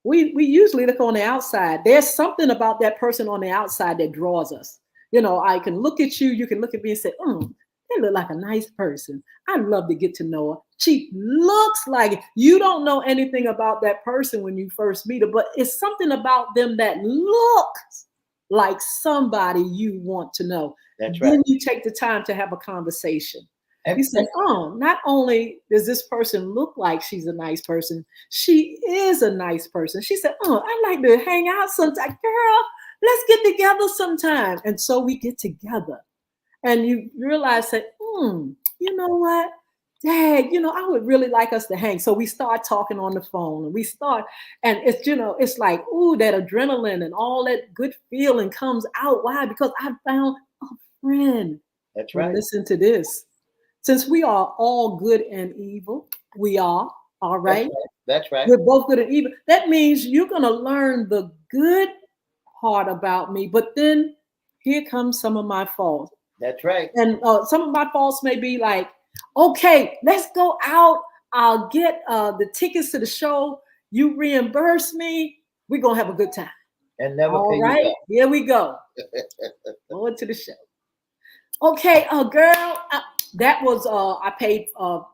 we usually look on the outside. There's something about that person on the outside that draws us. You know, I can look at you, you can look at me and say, they look like a nice person. I'd love to get to know her. She looks like it. You don't know anything about that person when you first meet her, but it's something about them that looks like somebody you want to know. That's right. Then you take the time to have a conversation. And you say, not only does this person look like she's a nice person, she is a nice person. She said, I'd like to hang out sometime. Girl, let's get together sometime. And so we get together. And you realize that, you know what? Dad, I would really like us to hang. So we start talking on the phone and and it's like, that adrenaline and all that good feeling comes out. Why? Because I found a friend. That's right. Listen to this. Since we are all good and evil, we are, all right? That's right. We're both good and evil. That means you're going to learn the good part about me, but then here comes some of my faults. That's right. And some of my faults may be like, okay, let's go out. I'll get the tickets to the show. You reimburse me. We're going to have a good time. And never all pay you right, back. Here we go. Going to the show. Okay, girl, that was I paid $50.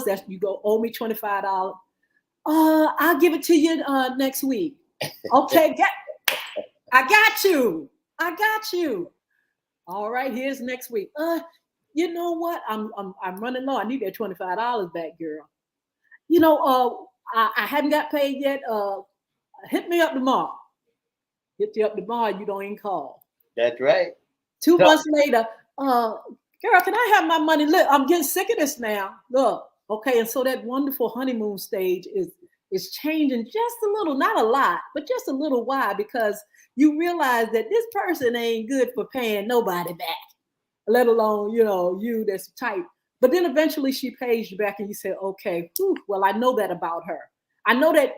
That you go owe me $25. I'll give it to you next week. Okay, I got you. All right, here's next week. You know what? I'm running low. I need that $25 back, girl. I haven't got paid yet. Hit me up tomorrow. Hit you up tomorrow. You don't even call. That's right. 2 months later, girl, can I have my money? Look, I'm getting sick of this now. Look, okay, and so that wonderful honeymoon stage is changing just a little, not a lot, but just a little. Why? Because you realize that this person ain't good for paying nobody back, let alone, you that's tight. But then eventually she pays you back and you say, okay, well, I know that about her. I know that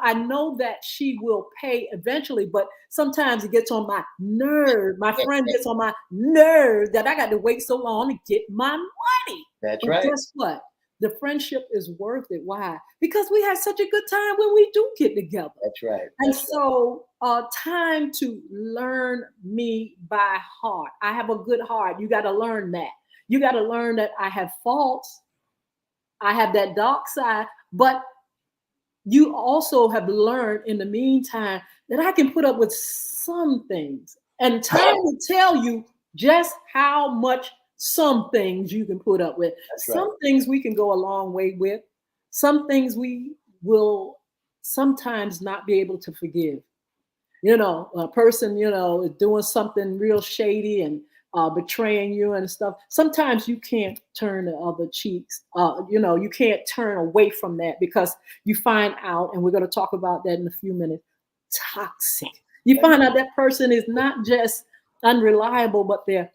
I know that she will pay eventually, but sometimes it gets on my nerve. My friend gets on my nerve that I got to wait so long to get my money. That's right. Guess what? The friendship is worth it. Why? Because we have such a good time when we do get together. That's right. And so time to learn me by heart. I have a good heart. You got to learn that. You got to learn that I have faults. I have that dark side, but you also have learned in the meantime that I can put up with some things. And time will tell you just how much some things you can put up with. That's some right. things we can go a long way with. Some things we will sometimes not be able to forgive. A person, is doing something real shady and betraying you and stuff. Sometimes you can't turn the other cheeks. You can't turn away from that because you find out, and we're going to talk about that in a few minutes, toxic. You find out that person is not just unreliable, but they're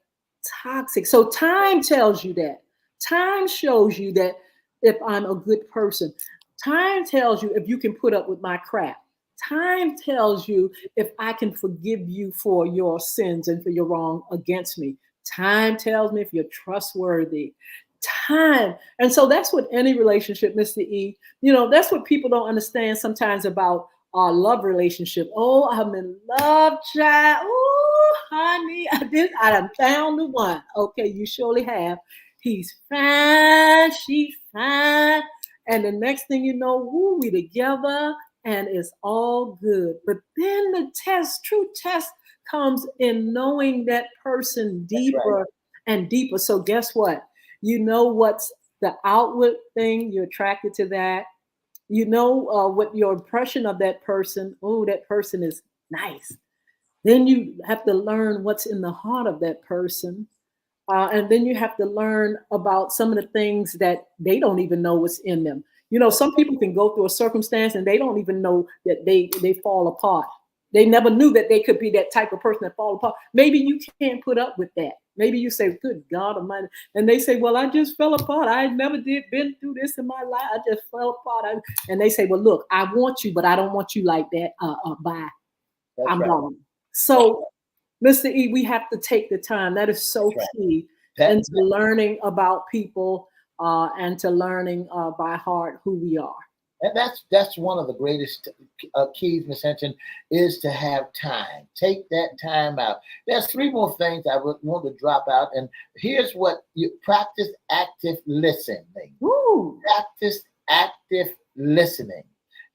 toxic. So time tells you that. Time shows you that if I'm a good person. Time tells you if you can put up with my crap. Time tells you if I can forgive you for your sins and for your wrong against me. Time tells me if you're trustworthy. Time. And so that's what any relationship, Mr. E, that's what people don't understand sometimes about our love relationship. Oh, I'm in love, child. Oh, honey, I done found the one. Okay, you surely have. He's fine, she's fine. And the next thing you know, woo, we together and it's all good. But then the true test comes in knowing that person deeper and deeper. So guess what? You know what's the outward thing, you're attracted to that. You know what your impression of that person, oh, that person is nice. Then you have to learn what's in the heart of that person. And then you have to learn about some of the things that they don't even know what's in them. Some people can go through a circumstance and they don't even know that they fall apart. They never knew that they could be that type of person that fall apart. Maybe you can't put up with that. Maybe you say, good God Almighty. And they say, well, I just fell apart. I never been through this in my life. I just fell apart. And they say, well, look, I want you, but I don't want you like that. Bye. I'm gone. So, Mr. E, we have to take the time. That is so key into learning about people and to learning by heart who we are. And that's one of the greatest keys, Ms. Hinton, is to have time. Take that time out. There's 3 more things I would want to drop out. And here's what you practice: active listening. Ooh. Practice active listening.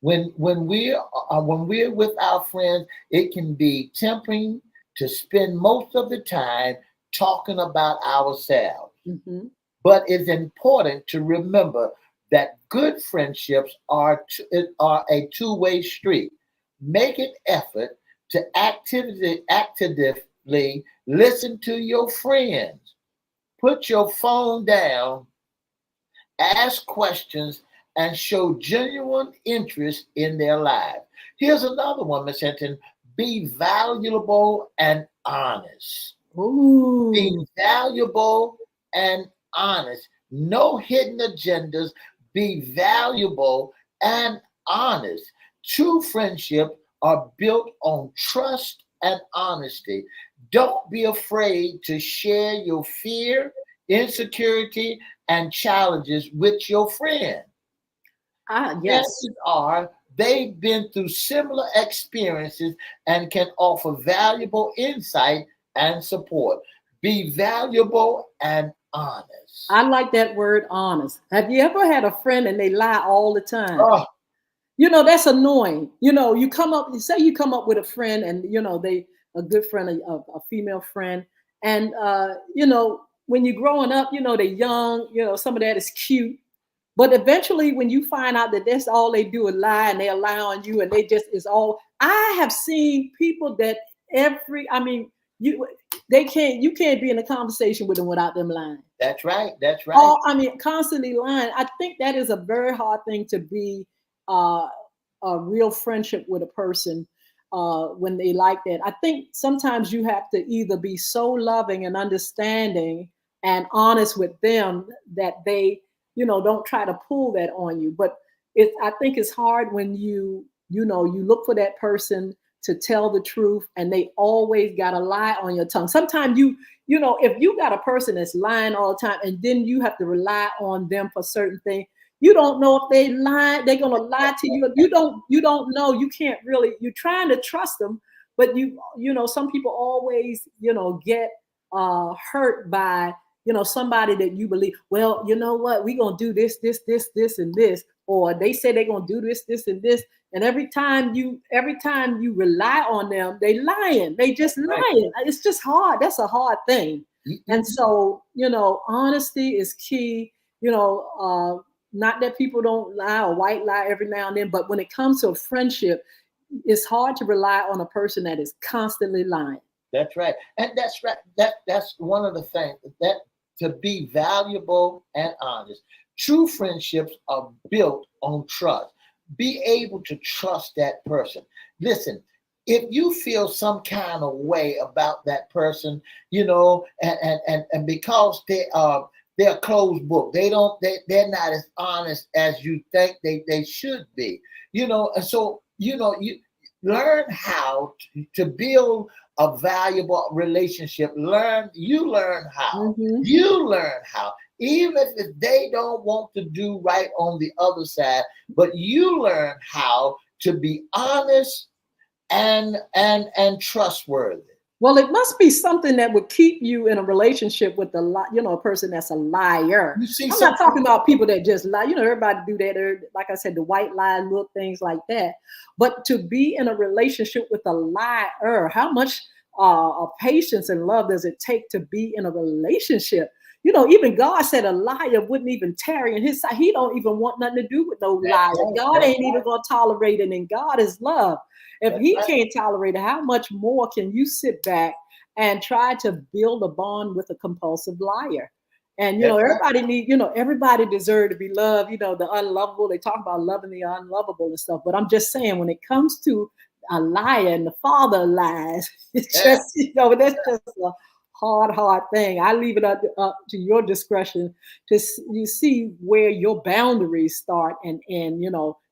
When we're with our friends, it can be tempting to spend most of the time talking about ourselves. Mm-hmm. But it's important to remember that good friendships are a two-way street. Make an effort to actively listen to your friends. Put your phone down, ask questions, and show genuine interest in their lives. Here's another one, Ms. Hinton. Be valuable and honest. Ooh. Be valuable and honest. No hidden agendas. Be valuable and honest. True friendship are built on trust and honesty. Don't be afraid to share your fear, insecurity, and challenges with your friend. Yes. They've been through similar experiences and can offer valuable insight and support. Be valuable and honest. I like that word, honest. Have you ever had a friend and they lie all the time? Oh. That's annoying. You come up with a friend and, they a good friend, a female friend. And, when you're growing up, they're young, some of that is cute. But eventually when you find out that that's all they do is lie and they lie on you and they just is all, I have seen people that you can't be in a conversation with them without them lying. That's right. Constantly lying. I think that is a very hard thing to be a real friendship with a person when they like that. I think sometimes you have to either be so loving and understanding and honest with them that they, don't try to pull that on you. But I think it's hard when you look for that person to tell the truth and they always got a lie on your tongue. Sometimes if you got a person that's lying all the time and then you have to rely on them for certain things, you don't know if they're going to lie to you. You don't know. You can't really, you're trying to trust them, but some people always, get hurt by, somebody that you believe, well, you know what, we're going to do this, and this, or they say they're going to do this, and this. And every time you rely on them, they lying. They just lying. It's just hard. That's a hard thing. Mm-hmm. And so, honesty is key. Not that people don't lie or white lie every now and then, but when it comes to a friendship, it's hard to rely on a person that is constantly lying. That's right. And that's right. That's one of the things, that to be valuable and honest. True friendships are built on trust. Be able to trust that person. Listen, if you feel some kind of way about that person, and because they are they're a closed book. They're not as honest as you think they should be. And so you learn how to build a valuable relationship. You learn how. Mm-hmm. You learn how. Even if they don't want to do right on the other side, but you learn how to be honest and trustworthy. Well, it must be something that would keep you in a relationship with a person that's a liar. You see, I'm not talking about people that just lie. Everybody do that. Like I said, the white lie, little things like that. But to be in a relationship with a liar, how much of patience and love does it take to be in a relationship? Even God said a liar wouldn't even tarry in his side. He don't even want nothing to do with no liar. God ain't even going to tolerate it, and God is love. If he can't tolerate it, how much more can you sit back and try to build a bond with a compulsive liar? And everybody deserves to be loved. The unlovable. They talk about loving the unlovable and stuff. But I'm just saying, when it comes to a liar and the father of lies, it's just that's just a hard thing. I leave it up to your discretion to you see where your boundaries start and end.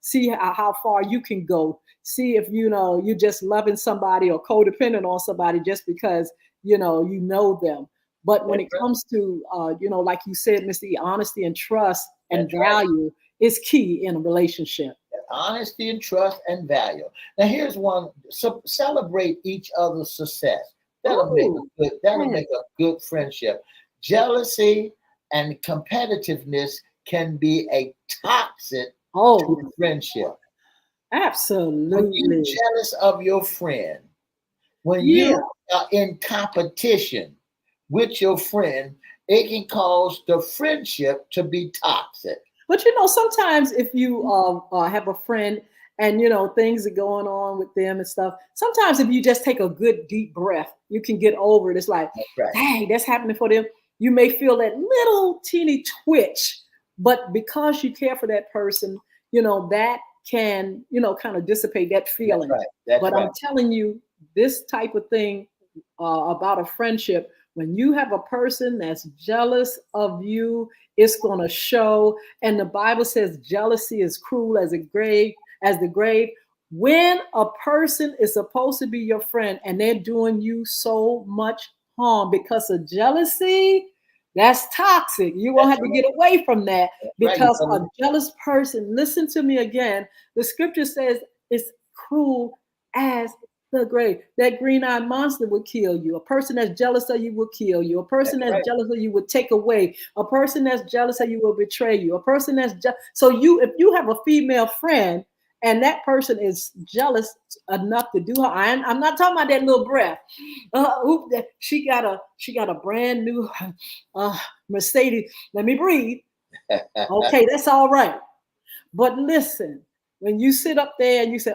See how far you can go. See if you're just loving somebody or codependent on somebody just because you know them. But when it comes to like you said, Mr. E, honesty and trust and value is key in a relationship. Honesty and trust and value. Now here's one: celebrate each other's success. That'll make a good friendship. Jealousy and competitiveness can be a toxic to friendship. Absolutely. When you're jealous of your friend, when you are in competition with your friend, it can cause the friendship to be toxic. But sometimes if you have a friend and things are going on with them and stuff, sometimes if you just take a good deep breath, you can get over it. It's like, dang, that's happening for them. You may feel that little teeny twitch, but because you care for that person, that can kind of dissipate that feeling. I'm telling you, this type of thing about a friendship, when you have a person that's jealous of you, it's going to show. And the Bible says jealousy is cruel as the grave. When a person is supposed to be your friend and they're doing you so much harm because of jealousy, that's toxic. You're going to have to get away from that because a jealous person, listen to me again, the scripture says it's cruel as the grave. That green-eyed monster will kill you. A person that's jealous of you will kill you. A person that's jealous of you will take away. A person that's jealous of you will betray you. A person that's so if you have a female friend and that person is jealous enough to do her, I'm not talking about that little breath. She got a brand new Mercedes. Let me breathe. Okay, that's all right. But listen, when you sit up there and you say,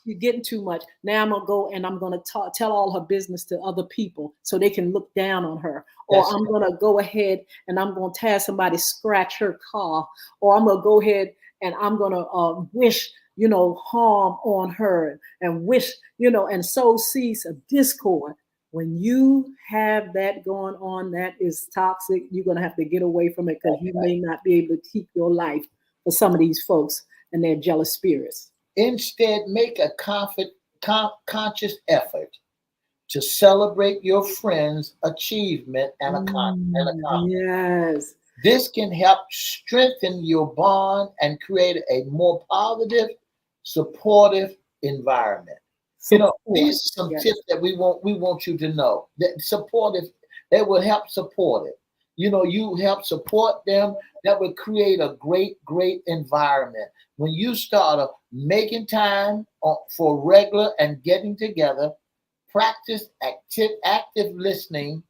you're getting too much. Now I'm going to go and I'm going to tell all her business to other people so they can look down on her. Or I'm going to go ahead and I'm going to have somebody scratch her car. Or I'm going to go ahead and I'm going to wish, harm on her and wish, and sow seeds of discord. When you have that going on, that is toxic. You're going to have to get away from it because you may not be able to keep your life for some of these folks and their jealous spirits. Instead, make a conscious effort to celebrate your friend's achievement and accomplishment. Yes. This can help strengthen your bond and create a more positive, supportive environment. These are some tips that we want you to know. That supportive, they will help support it. You help support them. That will create a great environment. When you start making time for regular and getting together, practice active listening,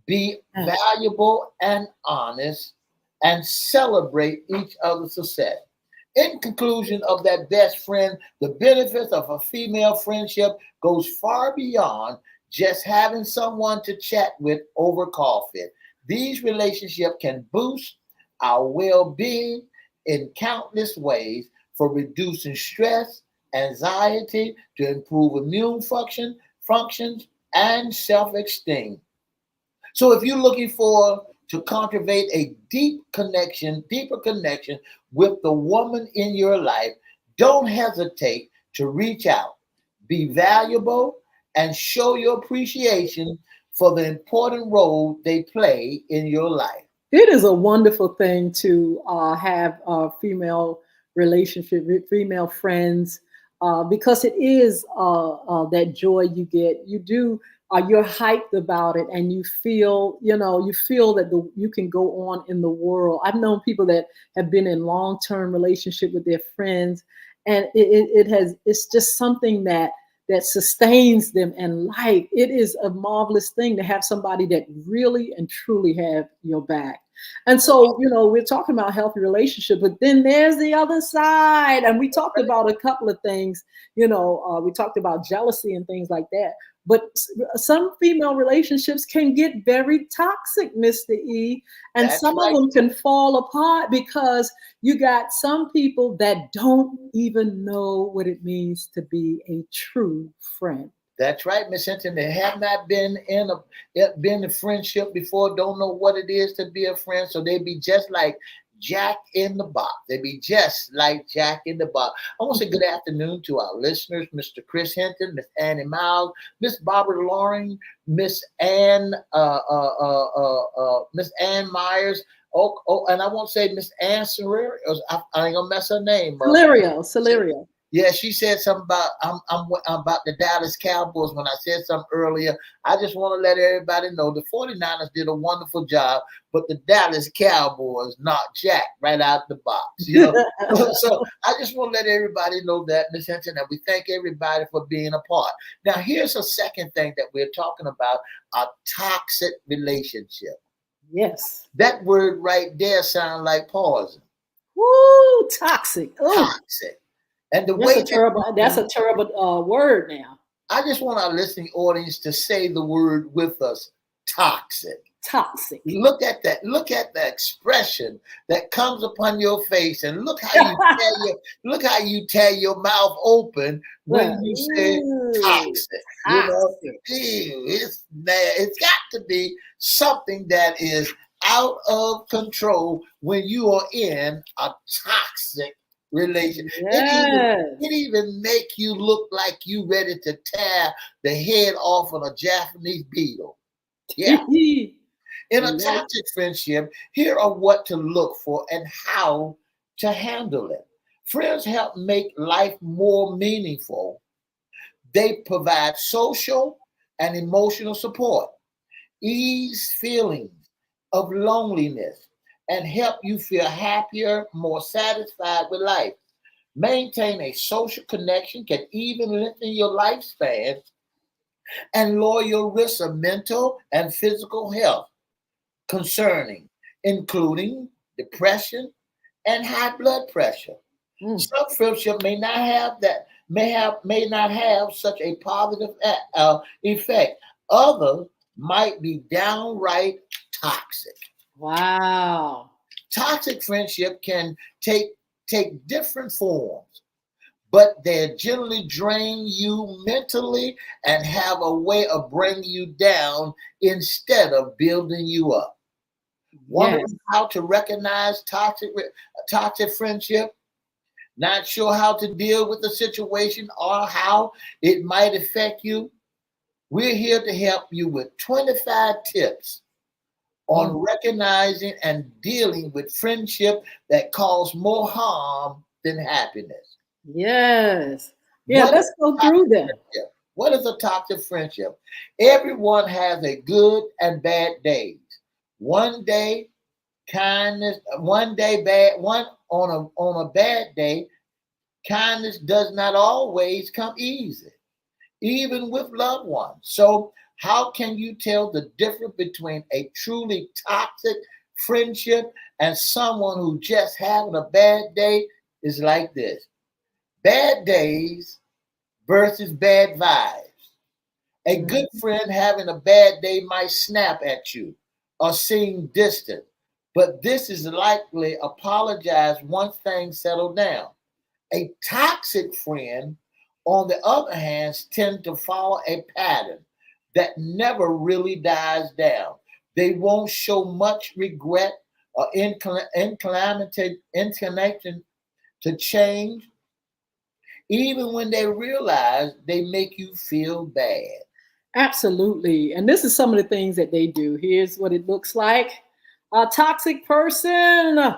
be valuable and honest, and celebrate each other's success. In conclusion of that best friend, the benefits of a female friendship goes far beyond just having someone to chat with over coffee. These relationships can boost our well-being in countless ways, for reducing stress, anxiety, to improve immune functions, and self-esteem. So if you're looking for to cultivate a deeper connection with the woman in your life, don't hesitate to reach out, be valuable, and show your appreciation for the important role they play in your life. It is a wonderful thing to have a female relationship, female friends, because it is that joy you get. You do, you're hyped about it, and you feel, you feel that you can go on in the world. I've known people that have been in long-term relationship with their friends, and it's just something that sustains them in life. It is a marvelous thing to have somebody that really and truly have your back. And so, we're talking about healthy relationship, but then there's the other side. And we talked about a couple of things, we talked about jealousy and things like that. But some female relationships can get very toxic, Mr. E. And That's some right. of them can fall apart because you got some people that don't even know what it means to be a true friend. That's right, Miss Hinton. They have not been in a friendship before, don't know what it is to be a friend, so they be just like Jack in the Box. They be just like Jack in the Box. I want to say good afternoon to our listeners, Mr. Chris Hinton, Miss Annie Miles, Miss Barbara Loring, Miss Ann Myers. Oh, and I won't say Miss Ann Serrero. I ain't gonna mess her name up. Celerio. Yeah, she said something about I'm about the Dallas Cowboys when I said something earlier. I just want to let everybody know the 49ers did a wonderful job, but the Dallas Cowboys knocked Jack right out the box. So I just want to let everybody know that, Miss Hinton, and we thank everybody for being a part. Now, here's a second thing that we're talking about: a toxic relationship. Yes. That word right there sounds like poison. Woo, toxic. Ooh. Toxic. And that's a terrible word now. I just want our listening audience to say the word with us: toxic. Toxic. Look at that. Look at the expression that comes upon your face, and look how you tear your mouth open when you say toxic. It's got to be something that is out of control when you are in a toxic relation. Yes. It even make you look like you ready to tear the head off of a Japanese beetle. Yeah. In a toxic friendship, here are what to look for and how to handle it. Friends help make life more meaningful. They provide social and emotional support, ease feelings of loneliness, and help you feel happier, more satisfied with life. Maintain a social connection can even lengthen your lifespan and lower your risk of mental and physical health concerning, including depression and high blood pressure. Some friendship may not have such a positive effect. Others might be downright toxic. Wow. Toxic friendship can take different forms, but they generally drain you mentally and have a way of bringing you down instead of building you up. Wondering how to recognize toxic friendship? Not sure how to deal with the situation or how it might affect you? We're here to help you with 25 tips on recognizing and dealing with friendship that cause more harm than happiness. Yes. Yeah, let's go through them. What is a toxic friendship? Everyone has a good and bad days. One day, kindness, one day bad, one on a bad day, kindness does not always come easy, even with loved ones. So how can you tell the difference between a truly toxic friendship and someone who just having a bad day? Is like this: bad days versus bad vibes. A good friend having a bad day might snap at you or seem distant, but this is likely apologize once things settle down. A toxic friend, on the other hand, tend to follow a pattern that never really dies down. They won't show much regret or inclination to change, even when they realize they make you feel bad. Absolutely. And this is some of the things that they do. Here's what it looks like. A toxic person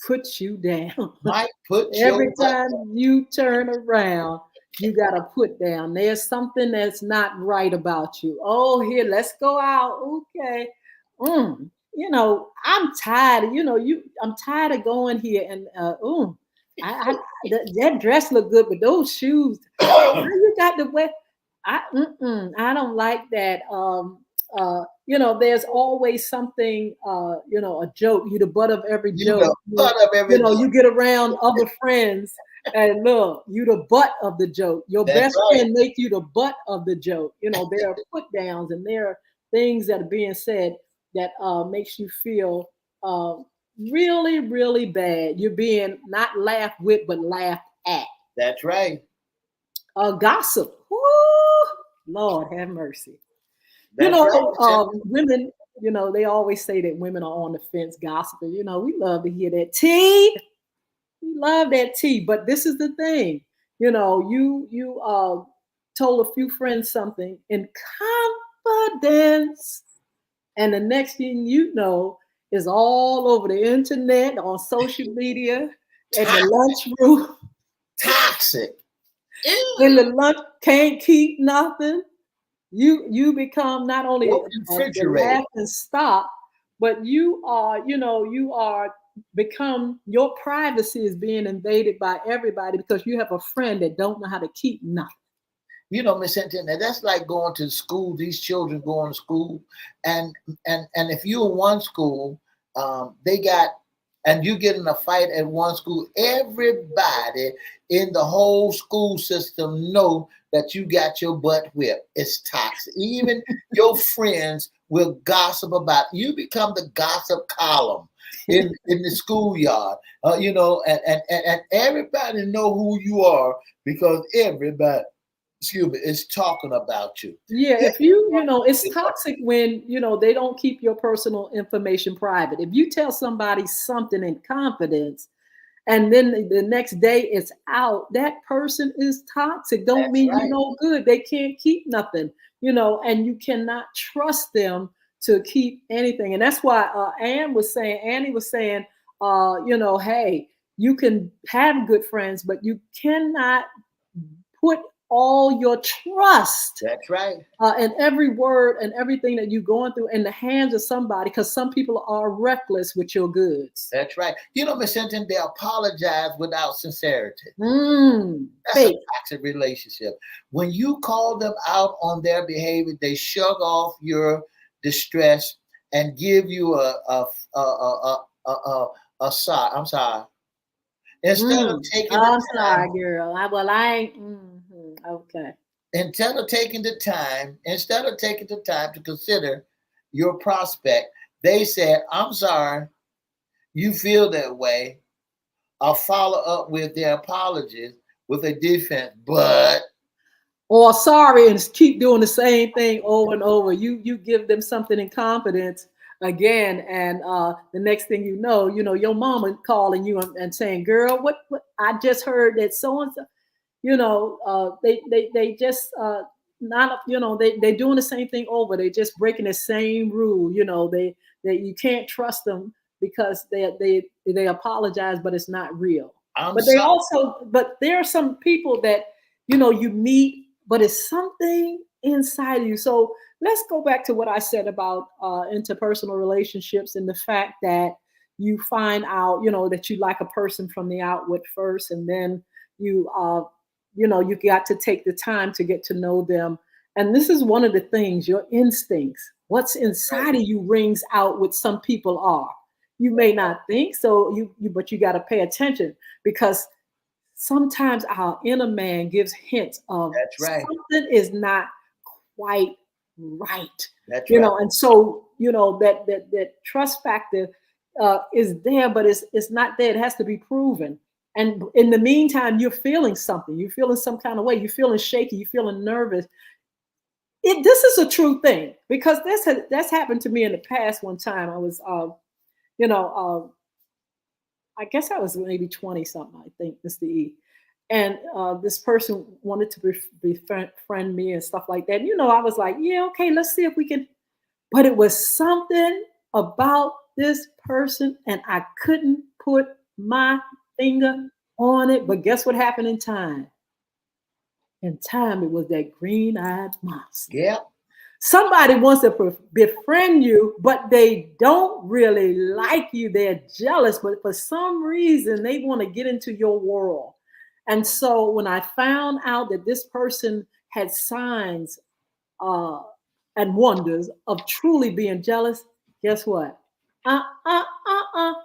puts you down. Might put your Every time you turn around, you got to put down. There's something that's not right about you. Oh, here, let's go out. Okay. You know, I'm tired. You know, I'm tired of going here. And that dress look good, but those shoes, why you got to wear? I don't like that. You know, there's always something, you know, a joke. You the butt of every you joke. the butt of every You know, you get around other friends and look, you the butt of the joke. Your That's best right. friend make you the butt of the joke. You know, there are put downs and there are things that are being said that makes you feel really, really bad. You're being not laughed with, but laughed at. That's right. Gossip. Woo! Lord have mercy. You That's right. know, women, you know, they always say that women are on the fence gossiping. You know, we love to hear that tea. We love that tea. But this is the thing, you know, you told a few friends something in confidence, and the next thing you know is all over the internet, on social media, at the lunchroom, Toxic. in the lunch, can't keep nothing. You become not only Your the refrigerator. laughing stock, but you are, you know, you are become, your privacy is being invaded by everybody because you have a friend that don't know how to keep nothing. You know, Miss Hinton, that's like going to school. These children going to school, and if you're in one school, they got, and you get in a fight at one school, everybody in the whole school system know that you got your butt whipped. It's toxic. Even your friends will gossip about you. You become the gossip column in the schoolyard. You know, and everybody know who you are because everybody, excuse me, is talking about you. Yeah, if you know, it's toxic when, you know, they don't keep your personal information private. If you tell somebody something in confidence and then the next day it's out, that person is toxic. Don't That's mean you right. no good. They can't keep nothing, you know, and you cannot trust them to keep anything. And that's why Annie was saying, you know, hey, you can have good friends, but you cannot put all your trust That's right. and every word and everything that you're going through in the hands of somebody, because some people are reckless with your goods. That's right. You know, Miss Hinton, they apologize without sincerity. That's Fake. a toxic relationship. When you call them out on their behavior, they shrug off your distress and give you a sigh. I'm sorry. Instead of taking the I'm time, sorry, girl. I ain't. Okay. instead of taking the time to consider your prospect, they said, "I'm sorry, you feel that way." I'll follow up with their apologies with a defense, but Or sorry, and keep doing the same thing over and over. You give them something in confidence again, and the next thing you know, your mama calling you and saying, "Girl, what I just heard that so and so." You know, they just not, you know, they doing the same thing over. They just breaking the same rule. You know, they you can't trust them because they apologize, but it's not real. I'm But they sorry. also, but there are some people that, you know, you meet, but it's something inside of you. So let's go back to what I said about interpersonal relationships and the fact that you find out, you know, that you like a person from the outward first, and then you you know, you got to take the time to get to know them. And this is one of the things, your instincts, what's inside of you rings out what some people are. You may not think so, but you got to pay attention, because sometimes our inner man gives hints of That's right. something is not quite right. That's You right. know, and so, you know, that trust factor is there, but it's not there. It has to be proven. And in the meantime, you're feeling something. You're feeling some kind of way. You're feeling shaky. You're feeling nervous. this is a true thing because that's happened to me in the past. One time I was, you know, I guess I was maybe 20 something, I think, Mr. E. And this person wanted to befriend me and stuff like that. And, I was like, yeah, okay, let's see if we can. But it was something about this person, and I couldn't put my finger on it. But guess what happened in time? In time, it was that green-eyed monster. Yeah. Somebody wants to befriend you, but they don't really like you. They're jealous, but for some reason, they want to get into your world. And so when I found out that this person had signs uh, and wonders of truly being jealous, guess what?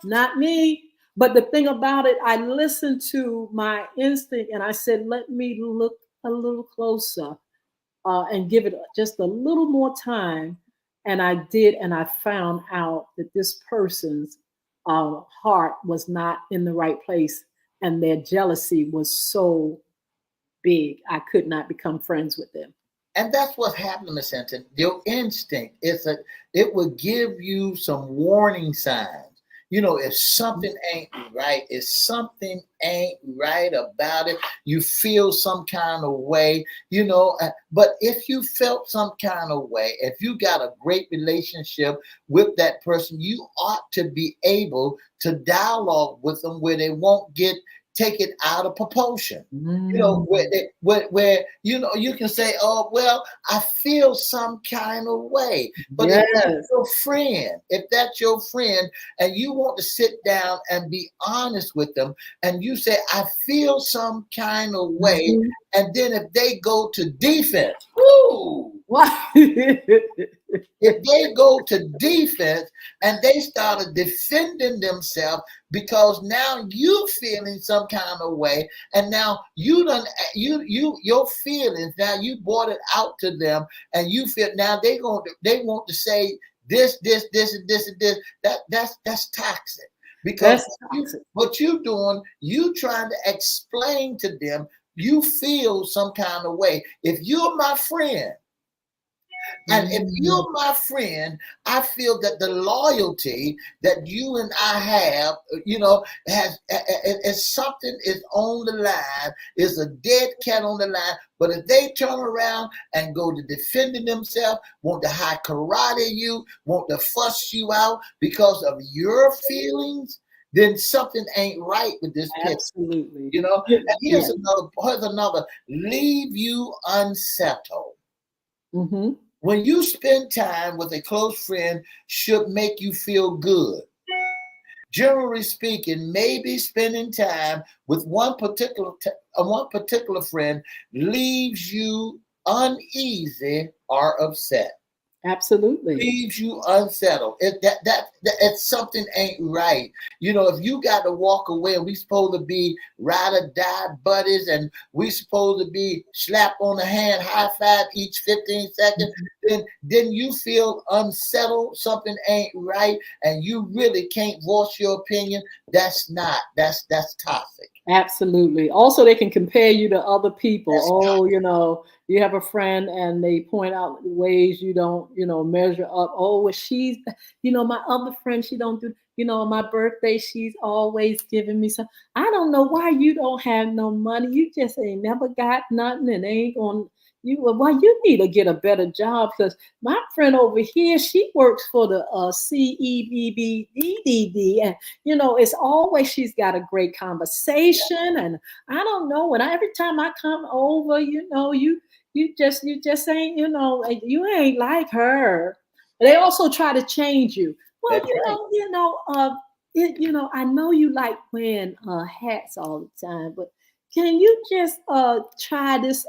Not me. But the thing about it, I listened to my instinct and I said, let me look a little closer and give it just a little more time. And I did, and I found out that this person's heart was not in the right place, and their jealousy was so big, I could not become friends with them. And that's what's happening, Miss Hinton. Your instinct it will give you some warning signs. If something ain't right, if something ain't right about it, you feel some kind of way, but if you felt some kind of way, if you got a great relationship with that person, you ought to be able to dialogue with them where they won't take it out of proportion. Where you can say, oh, well, I feel some kind of way. But yes. if that's your friend and you want to sit down and be honest with them and you say, I feel some kind of way, and then if they go to defense, whoo! What? If they go to defense and they started defending themselves because now you feeling some kind of way, and now your feelings, now you brought it out to them, and you feel now they want to say this, and this, and this. That's toxic. Because what you're doing, you trying to explain to them, you feel some kind of way. If you're my friend, and if you're my friend, I feel that the loyalty that you and I have, is something is on the line, is a dead cat on the line. But if they turn around and go to defending themselves, want to high karate you, want to fuss you out because of your feelings, then something ain't right with this kid. Absolutely. And here's another, leave you unsettled. Mm-hmm. When you spend time with a close friend should make you feel good. Generally speaking, maybe spending time with one particular friend leaves you uneasy or upset. Absolutely. Leaves you unsettled. It's something ain't right. If you got to walk away and we supposed to be ride or die buddies and we supposed to be slap on the hand, high five each 15 seconds, then you feel unsettled, something ain't right, and you really can't voice your opinion. That's toxic. Absolutely. Also, they can compare you to other people. You have a friend and they point out ways you don't, measure up. Oh, well, she's, my other friend, she don't do, my birthday, she's always giving me some. I don't know why you don't have no money. You just ain't never got nothing and ain't on you. Well, you need to get a better job because my friend over here, she works for the CEBBDDD, and it's always she's got a great conversation, and I don't know. And every time I come over, you just ain't, you ain't like her. They also try to change you. Well, I know you like wearing hats all the time, but can you just try this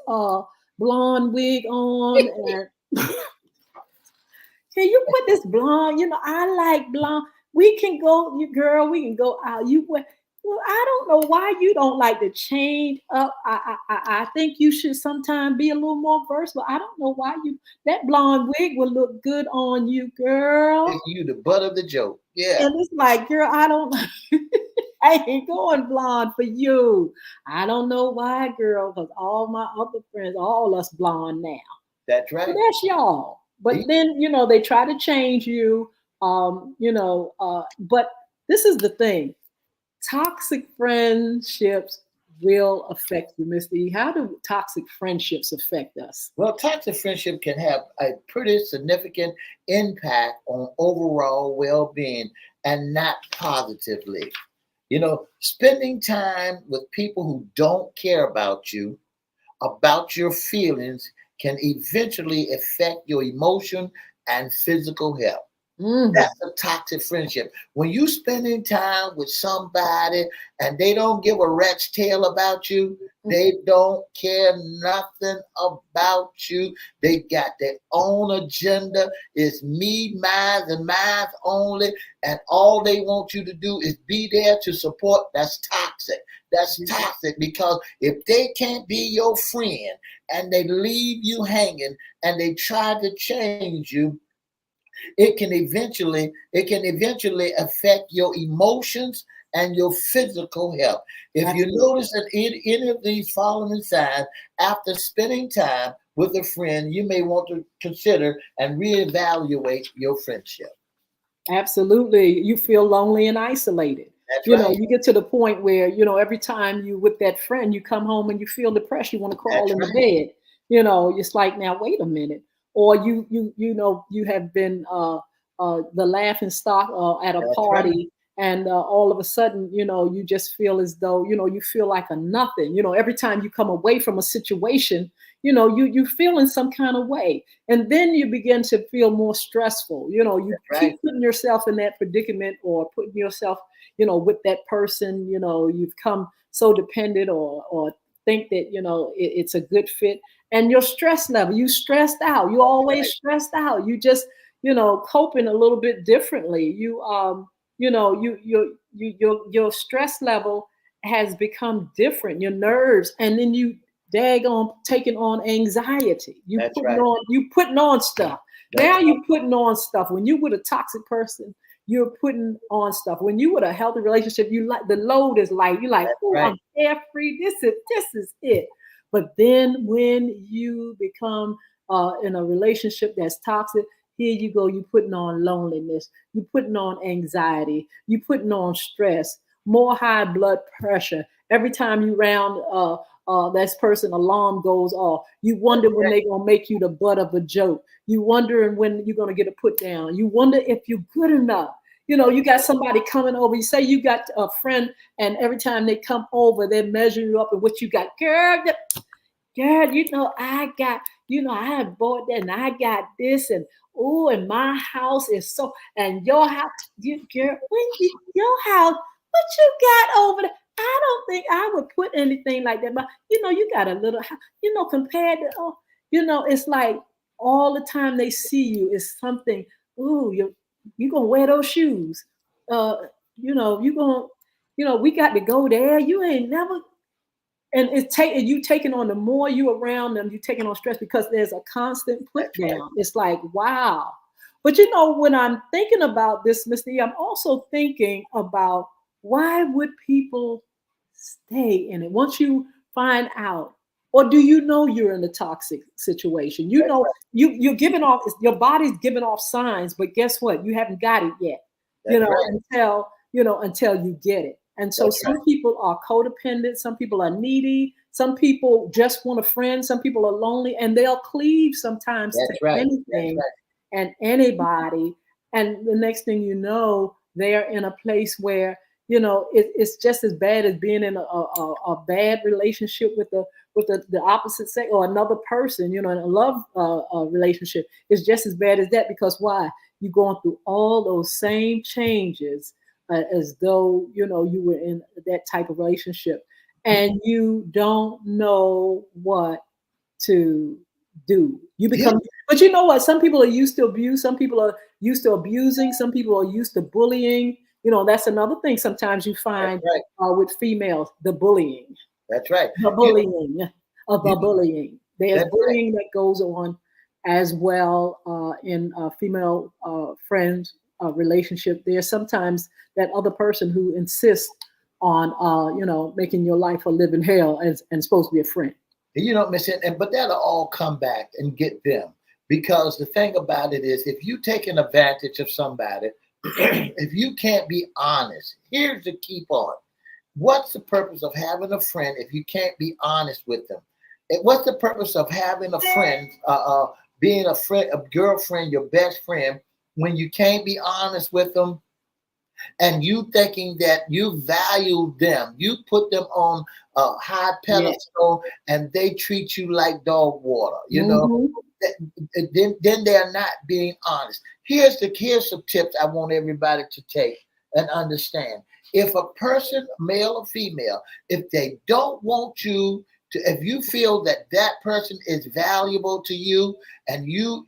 blonde wig on and can you put this blonde? I like blonde. We can go, girl. We can go out. Well, I don't know why you don't like to change up. I think you should sometimes be a little more versatile. I don't know why that blonde wig will look good on you, girl. You the butt of the joke. Yeah. And it's like, girl, I ain't going blonde for you. I don't know why, girl, because all my other friends, all us blonde now. That's So right. that's y'all. But then, they try to change you, but this is the thing. Toxic friendships will affect you, Mr. E. How do toxic friendships affect us? Well, toxic friendship can have a pretty significant impact on overall well-being and not positively. Spending time with people who don't care about your feelings, can eventually affect your emotion and physical health. Mhm. That's a toxic friendship. When you spending time with somebody and they don't give a rat's tail about you, they don't care nothing about you. They got their own agenda. It's me, mine, and mine only. And all they want you to do is be there to support. That's toxic. That's toxic because if they can't be your friend and they leave you hanging and they try to change you, it can eventually affect your emotions and your physical health. If you Absolutely. notice that any of these following signs after spending time with a friend, you may want to consider and reevaluate your friendship. Absolutely. You feel lonely and isolated. That's right. You get to the point where, every time you with that friend, you come home and you feel depressed, you want to crawl That's in the right. bed. It's like, now wait a minute. Or you have been the laughing stock at a That's right. party, and all of a sudden, you just feel as though, you feel like a nothing. Every time you come away from a situation, you feel in some kind of way, and then you begin to feel more stressful. You That's right. keep putting yourself in that predicament, or putting yourself, with that person. You've come so dependent, or think that it's a good fit, and your stress level, you stressed out, you always Right. stressed out, you just coping a little bit differently. Your stress level has become different, your nerves, and then you daggone taking on anxiety. You That's putting right. on you putting on stuff. That's Now you putting on stuff. When you with a toxic person, you're putting on stuff. When you with a healthy relationship, you like the load is light. You're like, oh, right. I'm carefree. This is it. But then when you become in a relationship that's toxic, here you go. You putting on loneliness. You putting on anxiety. You putting on stress. More high blood pressure. Every time you round that person, alarm goes off. You wonder when they're gonna make you the butt of a joke. You wondering when you're gonna get a put down. You wonder if you're good enough. You got somebody coming over. You say you got a friend, and every time they come over, they measure you up and what you got. Girl, I got, I have bought that, and I got this, and oh, and my house is so, and your house, girl, your house, what you got over there? I don't think I would put anything like that. But you got a little, compared to, it's like all the time they see you is something. Ooh, you gonna wear those shoes? You gonna, we got to go there. You ain't never, and you taking on, the more you around them, you taking on stress because there's a constant put That's right. down. It's like, wow. But when I'm thinking about this, Mr. E, I'm also thinking about, why would people stay in it once you find out? Or do you know you're in a toxic situation? That's right. You're giving off, your body's giving off signs, but guess what? You haven't got it yet. That's right. Until you get it. And so That's right. some people are codependent, some people are needy, some people just want a friend, some people are lonely, and they'll cleave sometimes to That's right. That's anything right. and anybody. And the next thing you know, they're in a place where it's just as bad as being in a bad relationship with the opposite sex, or another person, in a love relationship. It's just as bad as that, because why? You're going through all those same changes as though you were in that type of relationship, and you don't know what to do. You Yeah. become, but you know what? Some people are used to abuse. Some people are used to abusing. Some people are used to bullying. That's another thing. Sometimes you That's find right. with females, the bullying, That's right. the You, bullying of the you, bullying. There's that's right. bullying that goes on as well in female friends relationship. There's sometimes that other person who insists on making your life a living hell and supposed to be a friend. You know, Miss Hinton, but that'll all come back and get them. Because the thing about it is, if you take an advantage of somebody, if you can't be honest, here's the key part. What's the purpose of having a friend if you can't be honest with them? What's the purpose of having a friend, being a friend, a girlfriend, your best friend, when you can't be honest with them and you thinking that you value them, you put them on a high Yeah. pedestal and they treat you like dog water, you know? Mm-hmm. Then they're not being honest. Here's some tips I want everybody to take and understand. If a person, male or female, if they don't want you to, if you feel that that person is valuable to you, and you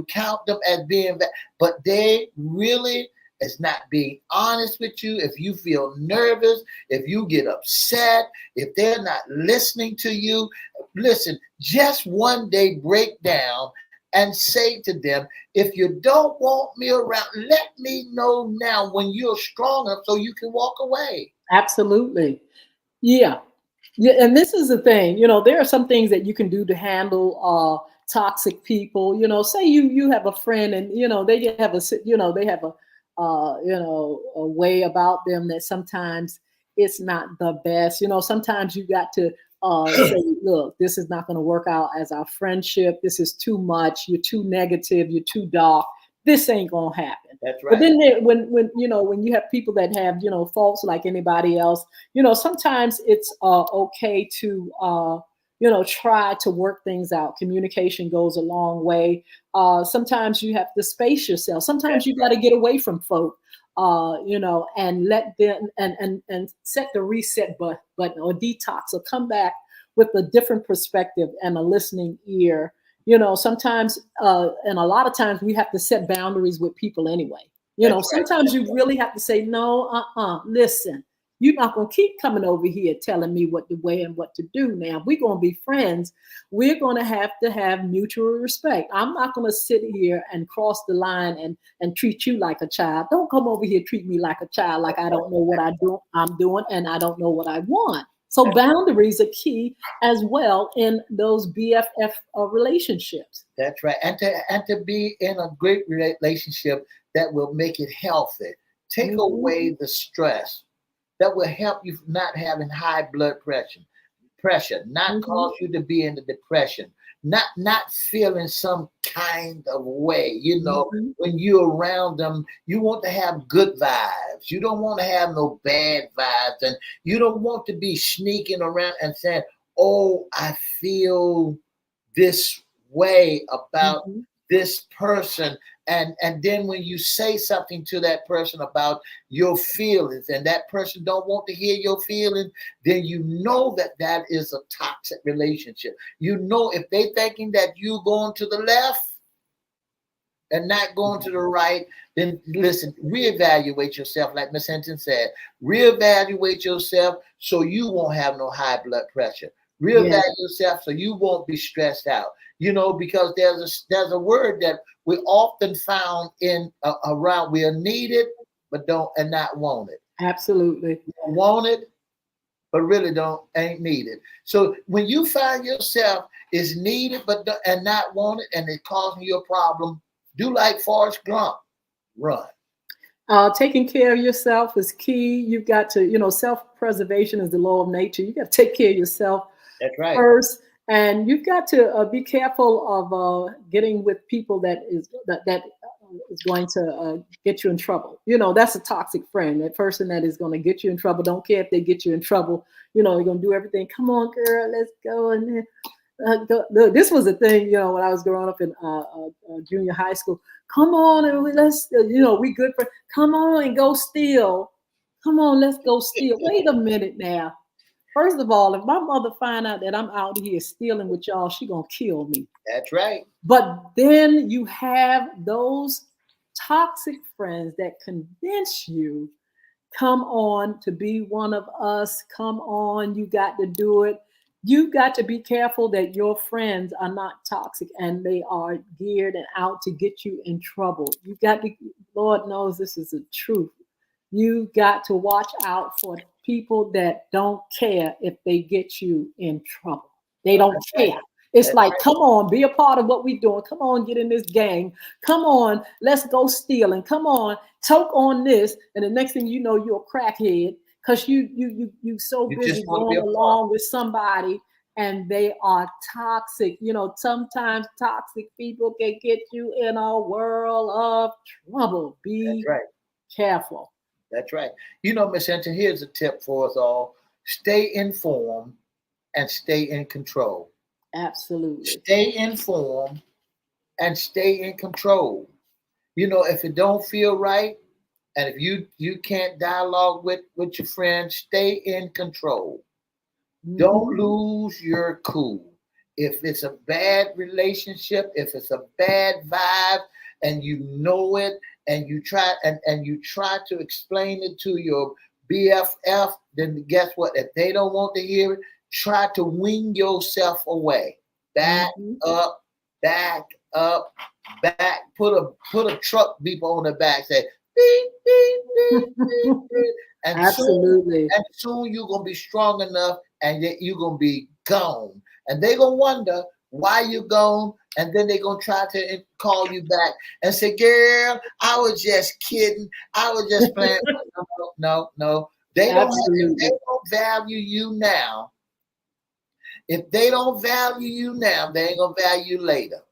count them as being, but they really is not being honest with you. If you feel nervous, if you get upset, if they're not listening to you, listen, just one day break down and say to them, if you don't want me around, let me know now when you're strong enough so you can walk away. Absolutely. Yeah. Yeah, and this is the thing, there are some things that you can do to handle toxic people. Say you have a friend, and they have they have a way about them that sometimes it's not the best. Sometimes you got to say, look, this is not going to work out as our friendship. This is too much. You're too negative. You're too dark. This ain't gonna happen. That's But right. then when you have people that have faults like anybody else, sometimes it's okay to try to work things out. Communication goes a long way. Sometimes you have to space yourself. Sometimes That's you got to right. get away from folk, and let them and set the reset button or detox, or come back with a different perspective and a listening ear. Sometimes and a lot of times we have to set boundaries with people anyway. That's right. Sometimes you really have to say, no, listen, you're not going to keep coming over here telling me what to wear and what to do. Now, if we're going to be friends, we're going to have mutual respect. I'm not going to sit here and cross the line and treat you like a child. Don't come over here treat me like a child, like I don't know what I'm doing, and I don't know what I want. So boundaries are key as well in those BFF relationships. That's right. And to be in a great relationship that will make it healthy. Take Mhm. away the stress that will help you not having high blood pressure, not Mhm. cause you to be in the depression, not feeling some kind of way. Mhm. When you're around them, you want to have good vibes. You don't want to have no bad vibes, and you don't want to be sneaking around and saying, "Oh, I feel this way about Mhm. this person," and then when you say something to that person about your feelings and that person don't want to hear your feelings, then you know that that is a toxic relationship. If they thinking that you going to the left and not going to the right, then listen, reevaluate yourself. Like Miss Hinton said, reevaluate yourself so you won't have no high blood pressure. Yeah. Reevaluate yourself so you won't be stressed out. Because there's a word that we often found in around. We are needed, but don't and not wanted. Absolutely. Wanted, but really don't ain't needed. So when you find yourself is needed and not wanted, and it causing you a problem, do like Forrest Gump, run. Taking care of yourself is key. You've got to, self-preservation is the law of nature. You got to take care of yourself That's right. first, and you've got to be careful of getting with people that is going to get you in trouble. That's a toxic friend. That person that is going to get you in trouble. Don't care if they get you in trouble. They're going to do everything. Come on, girl, let's go. And this was a thing, when I was growing up in junior high school. Come on, and let's, we good for. Come on and go steal. Come on, let's go steal. Wait a minute now. First of all, if my mother find out that I'm out here stealing with y'all, she gonna kill me. That's right. But then you have those toxic friends that convince you, come on to be one of us. Come on, you got to do it. You've got to be careful that your friends are not toxic and they are geared and out to get you in trouble. You got to, Lord knows this is the truth. You got to watch out for people that don't care if they get you in trouble. They Oh, don't that's right. care. It's That's like, right. come on, be a part of what we're doing. Come on, get in this gang. Come on, let's go stealing. Come on, toke on this. And the next thing you know, you're a crackhead because you so You busy just want to be going a part. along with somebody and they are toxic. Sometimes toxic people can get you in a world of trouble. That's Be right. careful. That's right. Miss Hinton, here's a tip for us all. Stay informed and stay in control. Absolutely. Stay informed and stay in control. If it don't feel right, and if you can't dialogue with your friends, stay in control. Don't Mhm. lose your cool. If it's a bad relationship, if it's a bad vibe, and you know it, and you try to explain it to your BFF, then guess what? If they don't want to hear it, try to wing yourself away. Back Mhm. up, back up, back. Put a truck beeper on the back. Say beep beep beep beep beep, and soon Absolutely. and soon you're gonna be strong enough and yet you're gonna be gone. And they're gonna wonder why you gone, and then they're gonna try to call you back and say, girl, I was just kidding. I was just playing. No, no, no. If they Absolutely. don't value you now, if they don't value you now, they ain't gonna value you later.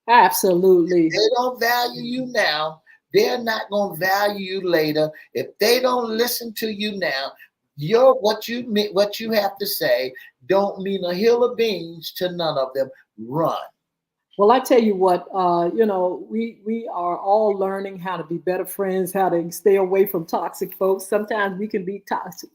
Absolutely. They don't value you now, they're not going to value you later. If they don't listen to you now, what you have to say don't mean a hill of beans to none of them. Run. Well, I tell you what, we are all learning how to be better friends, how to stay away from toxic folks. Sometimes we can be toxic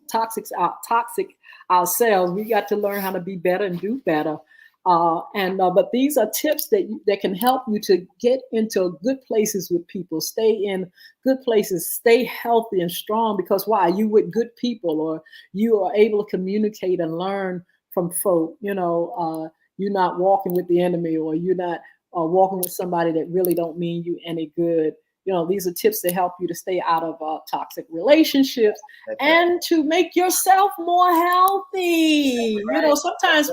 ourselves. We got to learn how to be better and do better. But these are tips that can help you to get into good places with people, stay in good places, stay healthy and strong. Because why? You with good people, or you are able to communicate and learn from folk. You're not walking with the enemy, or you're not walking with somebody that really don't mean you any good. These are tips to help you to stay out of toxic relationships That's right. and to make yourself more healthy. Right. Sometimes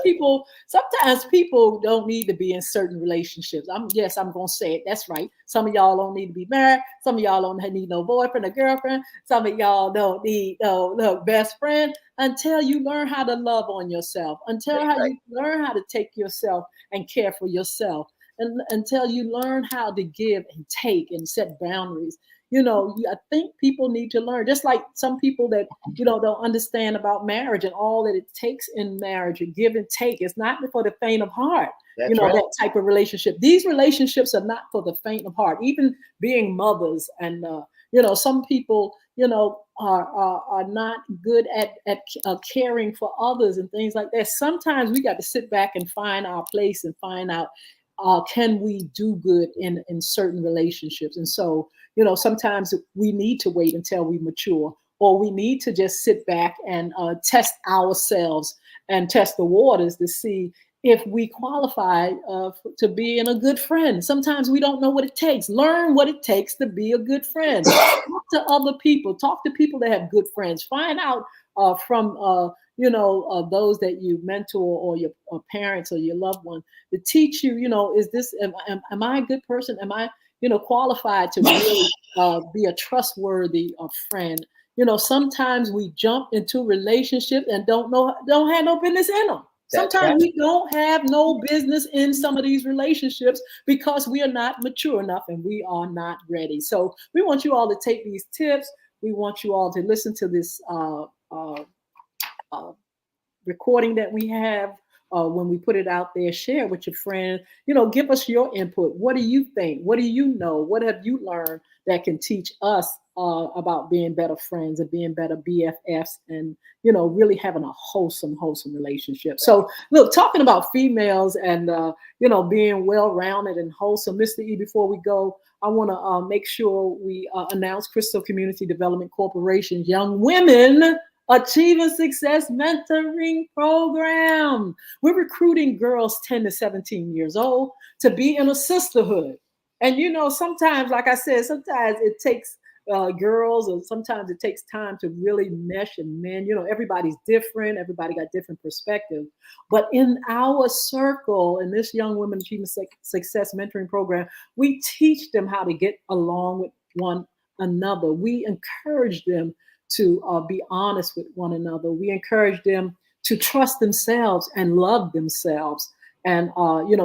people don't need to be in certain relationships. I'm gonna say it. That's right. Some of y'all don't need to be married. Some of y'all don't need no boyfriend or girlfriend. Some of y'all don't need no best friend until you learn how to love on yourself, until That's how right. you learn how to take yourself and care for yourself, and until you learn how to give and take and set boundaries. I think people need to learn, just like some people that don't understand about marriage and all that it takes in marriage, and give and take. It's not for the faint of heart. That's right. That type of relationship. These relationships are not for the faint of heart. Even being mothers, and some people are not good at caring for others and things like that. Sometimes we got to sit back and find our place and find out, can we do good in certain relationships. And so sometimes we need to wait until we mature, or we need to just sit back and test ourselves and test the waters to see if we qualify to be in a good friend. Sometimes we don't know what it takes. Learn what it takes to be a good friend. Talk to other people. Talk to people that have good friends. Find out from those that you mentor, or your parents or your loved one, to teach you. Is this am I a good person? Am I qualified to really be a trustworthy friend? Sometimes we jump into relationships and don't have no business in them. That's right. Sometimes we don't have no business in some of these relationships because we are not mature enough and we are not ready. So we want you all to take these tips. We want you all to listen to this uh, recording that we have. When we put it out there, share with your friends. Give us your input. What do you think? What do you know? What have you learned that can teach us about being better friends and being better BFFs, and really having a wholesome relationship. So, look, talking about females and being well-rounded and wholesome, Mr. E. Before we go, I want to make sure we announce Crystal Community Development Corporation's Young Women Achieving Success Mentoring Program. We're recruiting girls 10 to 17 years old to be in a sisterhood. And sometimes, like I said, sometimes it takes girls, or sometimes it takes time to really mesh and mend. Everybody's different. Everybody got different perspectives. But in our circle, in this Young Women Achievement Success Mentoring Program, we teach them how to get along with one another. We encourage them to be honest with one another. We encourage them to trust themselves and love themselves, and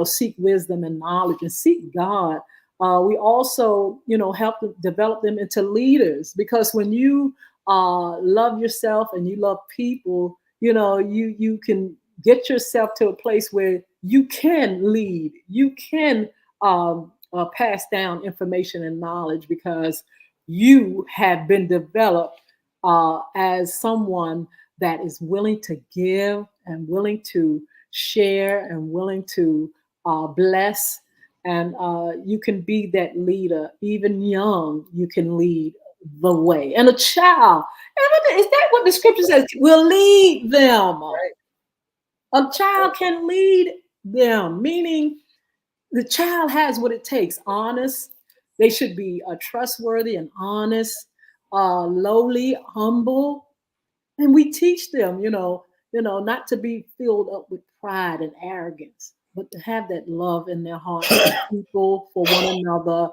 seek wisdom and knowledge and seek God. We also help to develop them into leaders, because when you love yourself and you love people, you can get yourself to a place where you can lead, you can pass down information and knowledge, because you have been developed as someone that is willing to give and willing to share and willing to bless. And you can be that leader. Even young, you can lead the way. And a child, is that what the scripture says? Will lead them. Right. A child can lead them, meaning the child has what it takes. Honest. They should be trustworthy and honest, lowly, humble. And we teach them, not to be filled up with pride and arrogance, but to have that love in their hearts for people, for one another.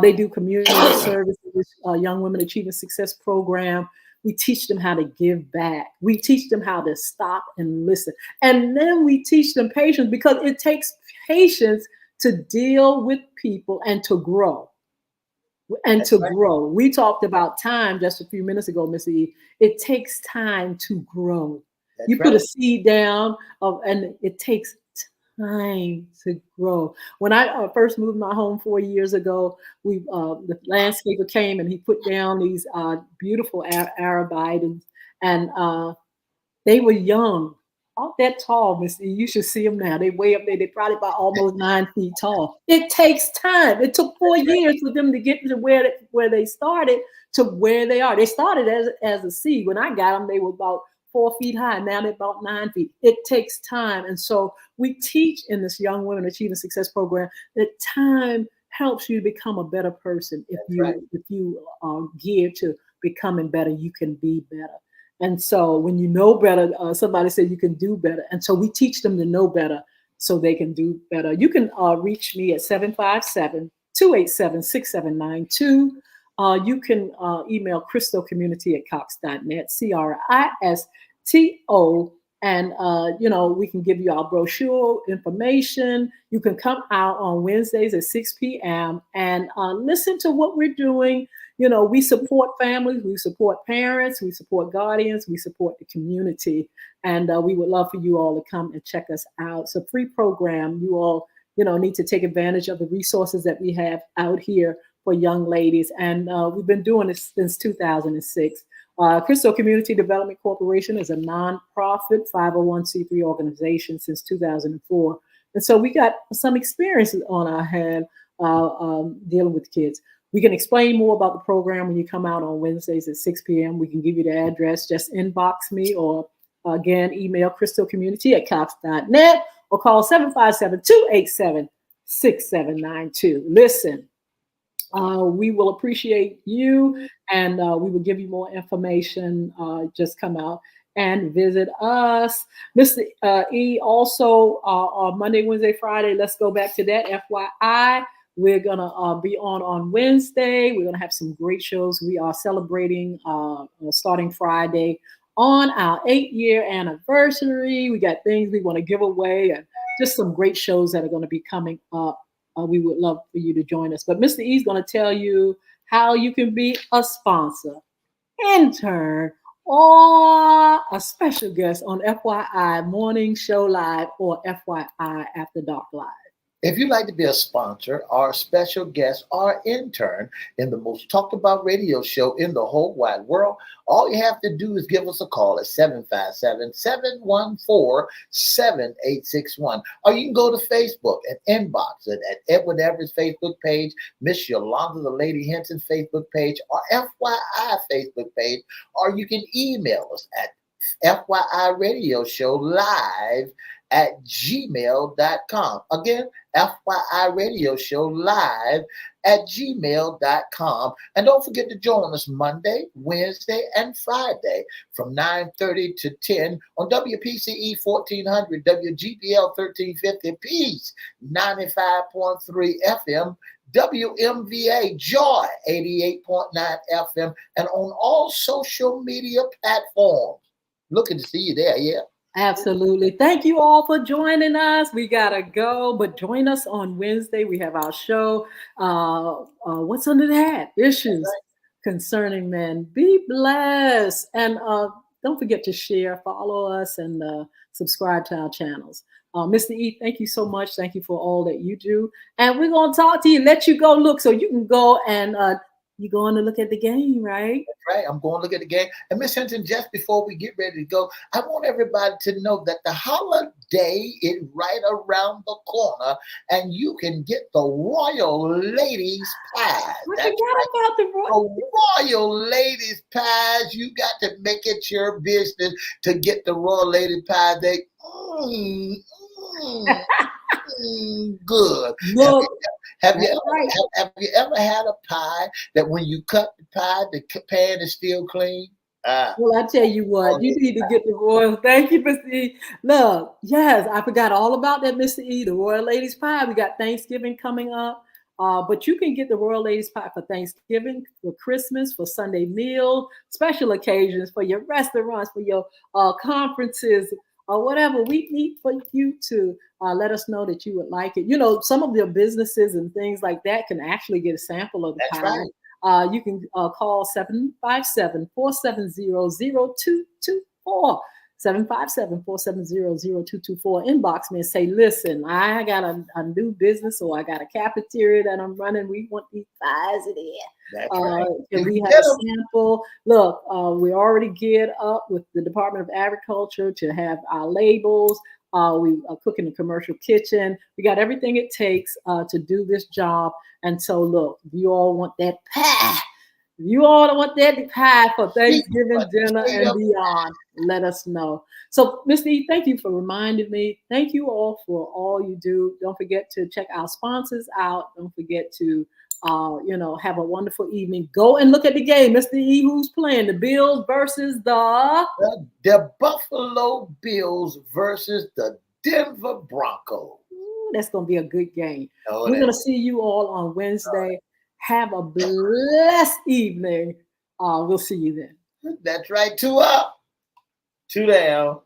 They do community service in this Young Women Achieving Success program. We teach them how to give back. We teach them how to stop and listen. And then we teach them patience, because it takes patience to deal with people and to grow. Grow. We talked about time just a few minutes ago, Miss E. It takes time to grow. You put a seed down, and it takes time to grow. When I first moved my home 4 years ago, the landscaper came and he put down these beautiful arborvitaes, and they were young, not that tall, Miss E. You should see them now. They way up there. They're probably about almost 9 feet tall. It takes time. It took 4 years for them to get to where they started to where they are. They started as a seed. When I got them, they were about 4 feet high. Now they're about 9 feet. It takes time. And so we teach in this Young Women Achieving Success program that time helps you to become a better person. If you are geared to becoming better, you can be better. And so when you know better, somebody said you can do better. And so we teach them to know better so they can do better. You can reach me at 757-287-6792. You can email crystocommunity@cox.net, CRISTO. And, we can give you our brochure information. You can come out on Wednesdays at 6 p.m. and listen to what we're doing. We support families, we support parents, we support guardians, we support the community. And we would love for you all to come and check us out. It's a free program. You all, need to take advantage of the resources that we have out here for young ladies. And we've been doing this since 2006. Crystal Community Development Corporation is a nonprofit 501c3 organization since 2004. And so we got some experiences on our hand dealing with kids. We can explain more about the program when you come out on Wednesdays at 6 p.m. We can give you the address. Just inbox me, or again, email crystalcommunity@cox.net, or call 757-287-6792. Listen, we will appreciate you, and we will give you more information. Just come out and visit us. Mr. E, also on Monday, Wednesday, Friday, let's go back to that, FYI. We're going to be on Wednesday. We're going to have some great shows. We are celebrating starting Friday on our 8-year anniversary. We got things we want to give away, and just some great shows that are going to be coming up. We would love for you to join us. But Mr. E is going to tell you how you can be a sponsor, intern, or a special guest on FYI Morning Show Live or FYI After Dark Live. If you'd like to be a sponsor or a special guest or intern in the most talked about radio show in the whole wide world, all you have to do is give us a call at 757-714-7861. Or you can go to Facebook and inbox it at Edward Everett's Facebook page, Miss Yolanda the Lady Hinton Facebook page, or FYI Facebook page, or you can email us at FYI Radio Show live at gmail.com. Again, FYI Radio Show live at gmail.com. And don't forget to join us Monday, Wednesday, and Friday from 9:30 to 10 on WPCE 1400, WGPL 1350, Peace 95.3 FM, WMVA Joy 88.9 FM, and on all social media platforms. Looking to see you there, yeah. Absolutely. Thank you all for joining us. We gotta go, but join us on Wednesday. We have our show. What's under the hat? Issues concerning men. Be blessed, and don't forget to share, follow us, and subscribe to our channels. Mr. E, thank you so much. Thank you for all that you do, and we're gonna talk to you. Let you go look, so you can go and. You're going to look at the game, right? That's right. I'm going to look at the game. And Miss Hinton, just before we get ready to go, I want everybody to know that the holiday is right around the corner, and you can get the Royal Ladies Pies. I forgot about the Royal Ladies Pies. You got to make it your business to get the Royal Lady Pies. They good. Look, have you ever had a pie that when you cut the pie, the pan is still clean? Well, I tell you what, you need to get the Royal. Thank you, Mr. E. Look, yes, I forgot all about that, Mr. E. The Royal Ladies Pie. We got Thanksgiving coming up. But you can get the Royal Ladies Pie for Thanksgiving, for Christmas, for Sunday meal, special occasions, for your restaurants, for your conferences, or whatever. We need for you to let us know that you would like it. You know, some of your businesses and things like that can actually get a sample of the That's pie. right. You can call 757-470-0224. 757-470-0224. Inbox me and say, listen, I got a new business, or I got a cafeteria that I'm running. We want these pies in there. That's right. And we have a sample. Look, we already geared up with the Department of Agriculture to have our labels. We are cooking a commercial kitchen. We got everything it takes to do this job. And so, look, if you all want that pie, if you all want that pie for Thanksgiving dinner and beyond, let us know. So, Mr. E, thank you for reminding me. Thank you all for all you do. Don't forget to check our sponsors out. Don't forget to, have a wonderful evening. Go and look at the game. Mr. E, who's playing? The Bills versus the Buffalo Bills versus the Denver Broncos. That's going to be a good game. We're going to see you all on Wednesday. Have a blessed evening. We'll see you then. That's right. 2 up, 2 down.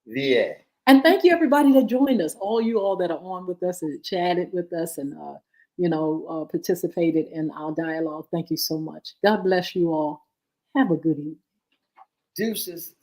Yeah. And thank you, everybody that joined us. All you all that are on with us and chatted with us and, participated in our dialogue. Thank you so much. God bless you all. Have a good evening. Deuces.